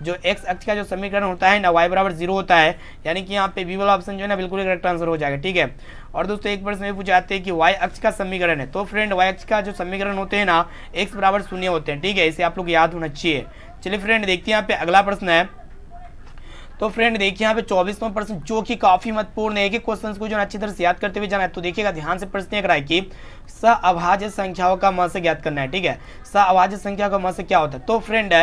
जो एक्स अक्ष का जो समीकरण होता है ना y बराबर 0 होता है, यानी कि यहाँ पे बी वाला ऑप्शन जो है ना बिल्कुल करेक्ट आंसर हो जाएगा। ठीक है, और दोस्तों एक प्रश्न में पूछे जाते हैं कि y अक्ष का समीकरण है। तो फ्रेंड y अक्ष का जो समीकरण होते हैं ना x बराबर 0 होते हैं। ठीक है, इसे आप लोग याद होना चाहिए। चलिए फ्रेंड देखते हैं यहाँ पे अगला प्रश्न है। तो फ्रेंड देखिए यहाँ पे 24वां प्रश्न जो कि काफी महत्वपूर्ण है कि क्वेश्चंस को जो अच्छी तरह से याद करते हुए जाना है। तो देखिएगा ध्यान से, प्रश्न एक रहा है कि सअभाज्य संख्याओं का मान से ज्ञात करना है। ठीक है, सअभाज्य संख्या का मान से क्या होता है। तो फ्रेंड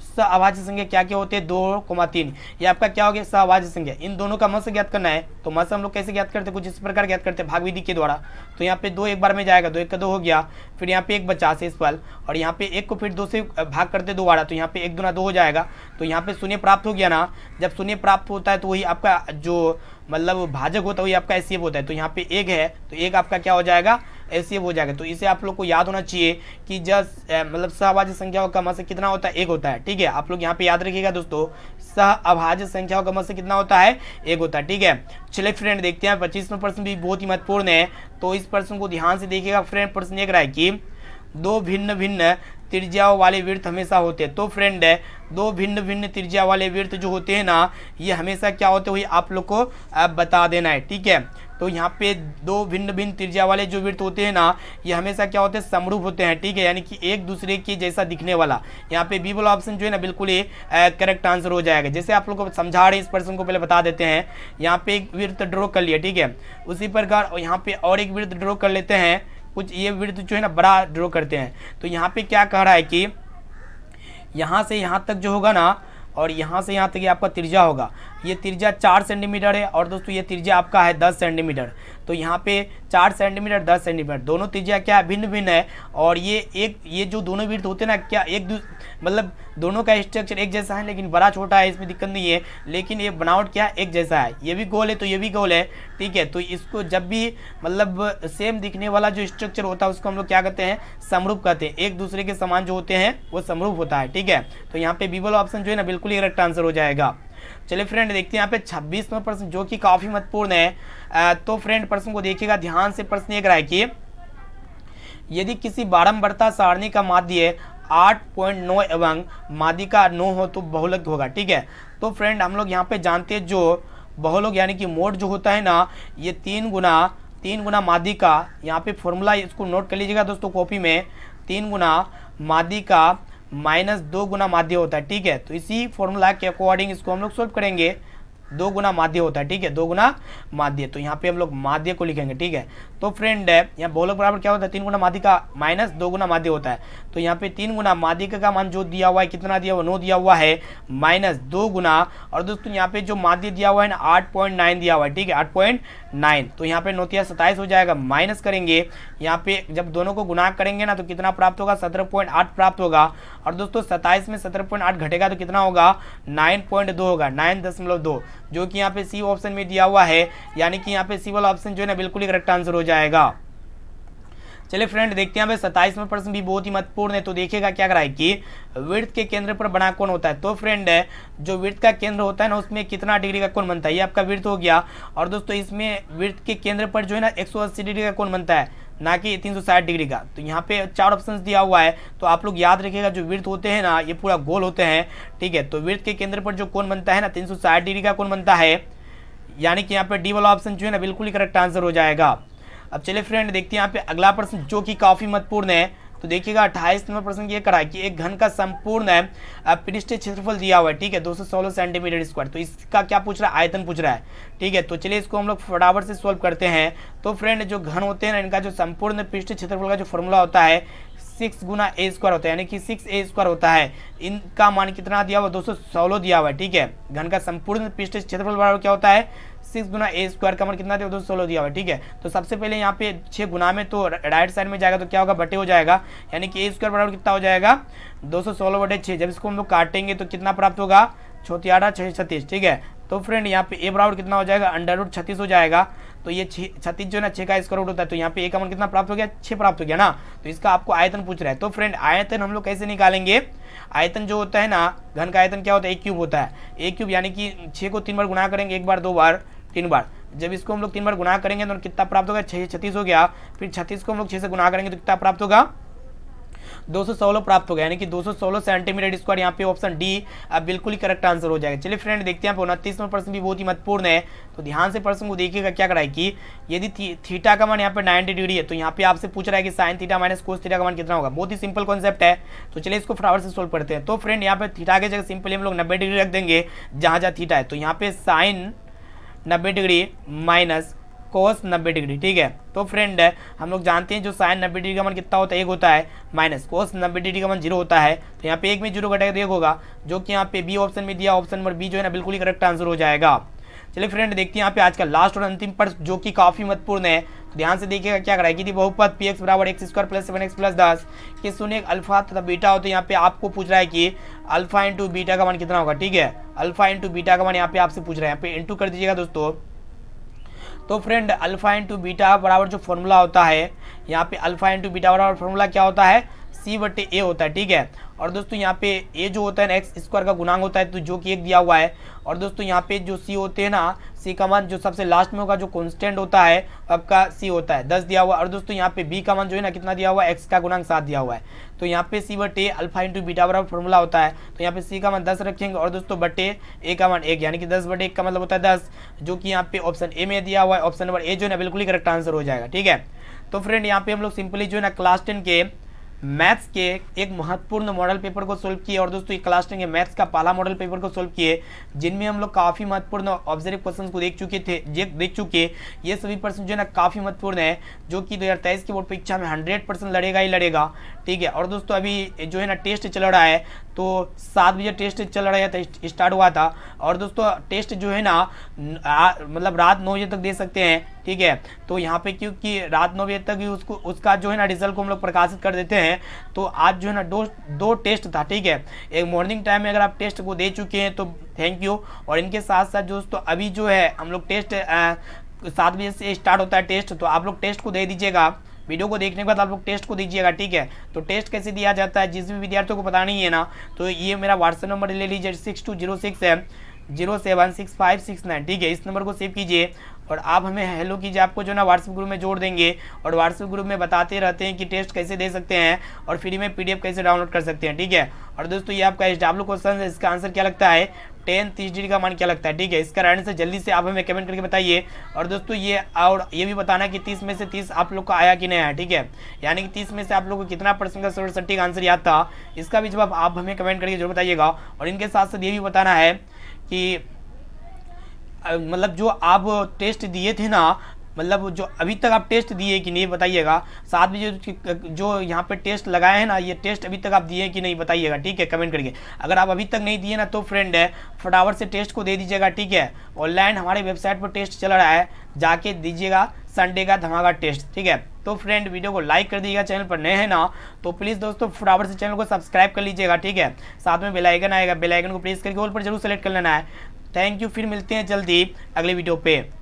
सअभाज्य संख्या क्या क्या होती है, 2,3, ये आपका क्या हो गया सअभाज्य संख्या, इन दोनों का मान से ज्ञात करना है। तो मान से हम लोग कैसे ज्ञात करते हैं, कुछ इस प्रकार ज्ञात करते हैं भाग विधि के द्वारा। तो यहाँ पे 2 एक बार में जाएगा, 2 1 का 2 हो गया, फिर यहाँ पे 1 बचा शेषफल, और यहाँ पे 1 को फिर 2 से भाग करते 2 बार, तो यहाँ पे 1 दूना 2 हो जाएगा। तो यहाँ पे शून्य प्राप्त हो गया ना, जब शून्य प्राप्त होता है तो वही आपका जो मतलब भाजक होता है वही आपका एचसीएफ होता है। तो यहाँ पे 1 है तो 1 आपका क्या हो जाएगा एचसीएफ हो जाएगा। तो इसे आप लोग को याद होना चाहिए कि जब मतलब सहअभाज्य संख्याओं का मान से कितना होता है 1 होता है। ठीक है, आप लोग यहाँ पे याद रखिएगा दोस्तों, सहअभाज्य संख्याओं का मान से कितना होता है 1 होता है। ठीक है, चलिए फ्रेंड देखते हैं 25वां प्रश्न भी बहुत ही महत्वपूर्ण है। तो इस प्रश्न को ध्यान से देखिएगा फ्रेंड। प्रश्न एक रहा है कि 2 भिन्न भिन्न त्रिज्याओं वाले वृत्त हमेशा होते हैं। तो फ्रेंड 2 भिन्न भिन्न त्रिज्या वाले वृत्त जो होते हैं ना ये हमेशा क्या होते हैं वही आप लोग को बता देना है। ठीक है, तो यहाँ पे 2 भिन्न भिन्न त्रिज्या वाले जो वृत्त होते हैं ना ये हमेशा क्या होते हैं समरूप होते हैं। ठीक है, यानी कि एक दूसरे के जैसा दिखने वाला। यहाँ पे बी वाला ऑप्शन जो है ना बिल्कुल ही करेक्ट आंसर हो जाएगा। जैसे आप लोग को समझा रहे हैं इस प्रश्न को पहले बता देते हैं। यहाँ पे एक वृत्त ड्रॉ कर लिया, ठीक है, उसी प्रकार यहाँ पे और एक वृत्त ड्रॉ कर लेते हैं। कुछ ये वृत्त जो है ना बड़ा ड्रॉ करते हैं। तो यहाँ पे क्या कह रहा है कि यहाँ से यहाँ तक जो होगा ना और यहाँ से यहाँ तक ये आपका त्रिज्या होगा, ये त्रिज्या 4 सेंटीमीटर है और दोस्तों ये त्रिज्या आपका है 10 सेंटीमीटर। तो यहाँ पे 4 सेंटीमीटर 10 सेंटीमीटर दोनों त्रिज्या क्या है भिन्न भिन्न है। और ये जो दोनों वृत्त होते हैं ना क्या मतलब दोनों का स्ट्रक्चर एक जैसा है, लेकिन बड़ा छोटा है इसमें दिक्कत नहीं है, लेकिन ये बनावट क्या है एक जैसा है। ये भी गोल है तो ये भी गोल है। ठीक है, तो इसको जब भी मतलब सेम दिखने वाला जो स्ट्रक्चर होता है उसको हम लोग क्या कहते हैं समरूप कहते हैं। एक दूसरे के समान जो होते हैं वो समरूप होता है। ठीक है, तो यहाँ पे बी वाला ऑप्शन जो है ना बिल्कुल ही करेक्ट आंसर हो जाएगा। चलिए फ्रेंड देखते हैं यहाँ पे 26वां प्रश्न जो कि काफी महत्वपूर्ण है। तो फ्रेंड प्रश्न को देखिएगा ध्यान से। प्रश्न एक रहा है कि यदि किसी बारंबारता सारणी का माध्य 8.9 एवं माध्यिका 9 हो तो बहुलक होगा। ठीक है, तो फ्रेंड हम लोग यहाँ पे जानते हैं जो बहुलक यानी कि मोड जो होता है ना ये 3 गुना माध्यिका। यहाँ पे फॉर्मूला इसको नोट कर लीजिएगा दोस्तों कॉपी में, 3 गुना माध्यिका माइनस 2 गुना माध्य होता है। ठीक है, तो इसी फॉर्मूला के अकॉर्डिंग इसको हम लोग सॉल्व करेंगे। 2 गुना माध्य होता है। ठीक है, 2 गुना माध्य, तो यहाँ पे हम लोग माध्य को लिखेंगे। ठीक है, तो फ्रेंड यहाँ बहुलक बराबर क्या होता है 3 गुना माध्यिका माइनस 2 गुना माध्य होता है। तो यहाँ पे 3 गुना माध्यिका का मान जो दिया हुआ है कितना दिया हुआ 9 दिया हुआ है माइनस 2 गुना, और दोस्तों यहाँ पे जो माध्य दिया हुआ है ना 8.9 दिया हुआ है। ठीक है, 8.9, तो यहाँ पे 9 तिया 27 हो जाएगा। माइनस करेंगे यहाँ पे जब दोनों को गुना करेंगे ना तो कितना प्राप्त होगा 17.8 प्राप्त होगा। और दोस्तों 27 में 17.8 घटेगा तो कितना होगा 9.2 होगा, 9.2, जो कि यहाँ पे सी ऑप्शन में दिया हुआ है। यानी कि यहाँ पे सी वाला ऑप्शन जो है ना बिल्कुल ही करेक्ट आंसर हो जाएगा। चलिए फ्रेंड देखते हैं 27वां प्रश्न भी बहुत ही महत्वपूर्ण है। तो देखिएगा क्या करा है कि वृत्त के केंद्र पर बना कोण होता है। तो फ्रेंड जो वृत्त का केंद्र होता है ना उसमें कितना डिग्री का कोण बनता है, ये आपका वृत्त हो गया। और दोस्तों इसमें वृत्त के केंद्र पर जो है ना 180 डिग्री का कोण बनता है, ना कि 360 डिग्री का। तो यहाँ पे 4 ऑप्शंस दिया हुआ है, तो आप लोग याद रखिएगा जो वृत्त होते हैं ना ये पूरा गोल होते हैं। ठीक है, तो वृत्त के केंद्र पर जो कोण बनता है ना 360 डिग्री का कोण बनता है, यानी कि यहाँ पे डी वाला ऑप्शन जो है ना बिल्कुल ही करेक्ट आंसर हो जाएगा। अब चलिए फ्रेंड देखते हैं यहाँ पे अगला प्रश्न जो कि काफी महत्वपूर्ण है। तो देखिएगा 28 नंबर प्रश्न ये करा है कि एक घन का संपूर्ण पृष्ठीय क्षेत्रफल दिया हुआ है। ठीक है, 216 सेंटीमीटर स्क्वायर। तो इसका क्या पूछ रहा है आयतन पूछ रहा है। ठीक है, तो चलिए इसको हम लोग फटाफट से सॉल्व करते हैं। तो फ्रेंड जो घन होते हैं ना इनका जो संपूर्ण पृष्ठीय क्षेत्रफल का जो फॉर्मूला होता है 6 गुना ए स्क्वायर होता है, यानी कि 6a स्क्वायर होता है। इनका मान कितना दिया हुआ 216 दिया हुआ है। ठीक है, घन का संपूर्ण पृष्ठीय क्षेत्रफल बराबर क्या होता है 6 गुना ए स्क्वायर का मान कितना दिया 216 दिया हुआ है। ठीक है, तो सबसे पहले यहाँ पे 6 गुना में तो राइट साइड में जाएगा तो क्या होगा बटे हो जाएगा, यानी कि ए स्क्वायर बराबर कितना हो जाएगा 216/6। जब इसको हम लोग काटेंगे तो कितना प्राप्त होगा 6 6 36। ठीक है, तो फ्रेंड यहाँ पे ए बराबर कितना हो जाएगा √36 हो जाएगा। तो ये 36 जो है ना 6 का स्क्वायर रूट होता है, तो यहाँ पे ए का मान कितना प्राप्त हो गया 6 प्राप्त हो गया ना। तो इसका आपको आयतन पूछ रहा है। तो फ्रेंड आयतन हम लोग कैसे निकालेंगे, आयतन जो होता है ना घन का आयतन क्या होता है 1 क्यूब होता है। 1 क्यूब यानी कि 6 को 3 बार गुना करेंगे, 1 बार 2 बार 3 बार। जब इसको हम लोग 3 बार गुना करेंगे तो कितना प्राप्त होगा 6 36 हो गया। फिर 36 को हम लोग 6 से गुना करेंगे तो कितना प्राप्त होगा 216 प्राप्त हो गया, यानी कि 216 सेंटीमीटर स्क्वायर। यहाँ पे ऑप्शन डी अब बिल्कुल ही करेक्ट आंसर हो जाएगा। चलिए फ्रेंड देखते हैं, 29वां प्रश्न भी बहुत ही महत्वपूर्ण है, तो ध्यान से प्रश्न को देखिएगा। क्या कराए कि यदि थीटा का मान यहाँ पे 90 डिग्री है, तो यहाँ पे आपसे पूछ रहा है कि sine theta minus cos theta का मान कितना होगा। बहुत ही सिंपल कॉन्सेप्ट है, तो चलिए इसको फटाफट से सोल्व करते हैं। तो फ्रेंड यहाँ पे थीटा की जगह सिंपली हम लोग 90 डिग्री रख देंगे जहाँ जहाँ थीटा है। तो यहाँ पे sine 90 degree minus cos 90 degree, ठीक है। तो फ्रेंड हम लोग जानते हैं जो साइन 90 डिग्री का मान कितना होता है, 1 होता है, माइनस कोस 90 डिग्री का मान 0 होता है। तो यहाँ पे 1 में 0 घटेगा तो 1 होगा, जो कि यहाँ पे बी ऑप्शन में दिया, ऑप्शन नंबर बी जो है ना बिल्कुल ही करेक्ट आंसर हो जाएगा। चलिए फ्रेंड देखते हैं यहाँ पे आज का लास्ट और अंतिम प्रश्न, जो कि काफी महत्वपूर्ण है, तो ध्यान से देखिएगा। क्या कराएगी कि बहुपद px बराबर x square plus 7x plus 10 के शून्य अल्फा तथा बीटा हो, तो यहाँ पे आपको पूछ रहा है कि अल्फा इंटू बीटा का मान कितना होगा, ठीक है। अल्फा इंटू बीटा का मान यहाँ पे आपसे पूछ रहा है, यहाँ पे इंटू कर दीजिएगा दोस्तों। तो फ्रेंड अल्फा इंटू बीटा बराबर जो फॉर्मूला होता है, यहाँ पे अल्फा इंटू बीटा बराबर फॉर्मूला क्या होता है, c/a होता है, ठीक है। और दोस्तों यहाँ पे a जो होता है ना एक्स स्क्वायर का गुणांक होता है, तो जो कि 1 दिया हुआ है। और दोस्तों यहाँ पे जो c होते हैं ना, c का मान जो सबसे लास्ट में होगा, जो कांस्टेंट होता है आपका c होता है 10 दिया हुआ। और दोस्तों यहाँ पे b का मान जो है ना कितना दिया हुआ है, x का गुणांक 7 दिया हुआ है। तो यहाँ पे c/a अल्फा इंटू बीटा बराबर फॉर्मूला होता है, तो यहाँ पे c का मान 10 रखेंगे और दोस्तों बटे a का मान 1, यानी कि 10/1 का मतलब होता है 10, जो कि यहाँ पे ऑप्शन ए में दिया हुआ है। ऑप्शन नंबर ए जो है ना बिल्कुल ही करेक्ट आंसर हो जाएगा, ठीक है। तो फ्रेंड यहाँ पे हम लोग सिंपली जो है ना क्लास 10 के मैथ्स के एक महत्वपूर्ण मॉडल पेपर को सोल्व किए। और दोस्तों ये क्लास 10 के मैथ्स का पहला मॉडल पेपर को सोल्व किए, जिनमें हम लोग काफ़ी महत्वपूर्ण ऑब्जर्व क्वेश्चंस को देख चुके। ये सभी प्रश्न जो है ना काफ़ी महत्वपूर्ण है, जो कि 2023 की बोर्ड परीक्षा में 100% लड़ेगा ही लड़ेगा, ठीक है। और दोस्तों अभी जो है ना टेस्ट चल रहा है, तो 7 बजे टेस्ट चल रहा था, स्टार्ट हुआ था। और दोस्तों टेस्ट जो है ना मतलब रात 9 बजे तक दे सकते हैं, ठीक है। तो यहाँ पे क्योंकि रात 9 बजे तक ही उसका जो है ना रिजल्ट को हम लोग प्रकाशित कर देते हैं। तो आज जो है ना दो टेस्ट था, ठीक है। एक मॉर्निंग टाइम में अगर आप टेस्ट को दे चुके हैं तो थैंक यू। और इनके साथ साथ दोस्तों अभी जो है हम लोग टेस्ट 7 बजे से स्टार्ट होता है टेस्ट, तो आप लोग टेस्ट को दे दीजिएगा। वीडियो को देखने के बाद आप लोग टेस्ट को दीजिएगा, ठीक है। तो टेस्ट कैसे दिया जाता है, जिस भी विद्यार्थियों को पता नहीं है ना, तो ये मेरा व्हाट्सएप नंबर ले लीजिए 6206076569, ठीक है। इस नंबर को सेव कीजिए और आप हमें हेलो कीजिए, आपको जो ना व्हाट्सएप ग्रुप में जोड़ देंगे। और व्हाट्सएप ग्रुप में बताते रहते हैं कि टेस्ट कैसे दे सकते हैं और फ्री में PDF कैसे डाउनलोड कर सकते हैं, ठीक है। और दोस्तों ये आपका SW क्वेश्चन है, इसका आंसर क्या लगता है, 10 30 डिग्री का मान क्या लगता है, ठीक है। इसका राइट आंसर जल्दी से आप हमें कमेंट करके बताइए। और दोस्तों ये भी बताना कि 30 में से 30 आप लोग का आया कि नहीं आया, ठीक है। यानी कि 30 में से आप लोग को कितना % का सटीक आंसर याद था, इसका भी जवाब आप हमें कमेंट करके जरूर बताइएगा। और इनके साथ साथ ये भी बताना है कि मतलब जो आप टेस्ट दिए थे ना, मतलब जो अभी तक आप टेस्ट दिए कि नहीं बताइएगा। 7 बजे जो यहाँ पे टेस्ट लगाए हैं ना, ये टेस्ट अभी तक आप दिए कि नहीं बताइएगा, ठीक है, कमेंट करके। अगर आप अभी तक नहीं दिए ना, तो फ्रेंड है फटाफट से टेस्ट को दे दीजिएगा, ठीक है। ऑनलाइन हमारे वेबसाइट पर टेस्ट चल रहा है, जाके दीजिएगा, संडे का धमाका टेस्ट, ठीक है। तो फ्रेंड वीडियो को लाइक कर दीजिएगा, चैनल पर नए हैं ना तो प्लीज़ दोस्तों फटाफट से चैनल को सब्सक्राइब कर लीजिएगा, ठीक है। साथ में बेल आइकन आएगा, बेल आइकन को प्रेस करके ऑल पर जरूर सेलेक्ट कर लेना है। थैंक यू, फिर मिलते हैं जल्दी अगले वीडियो पे।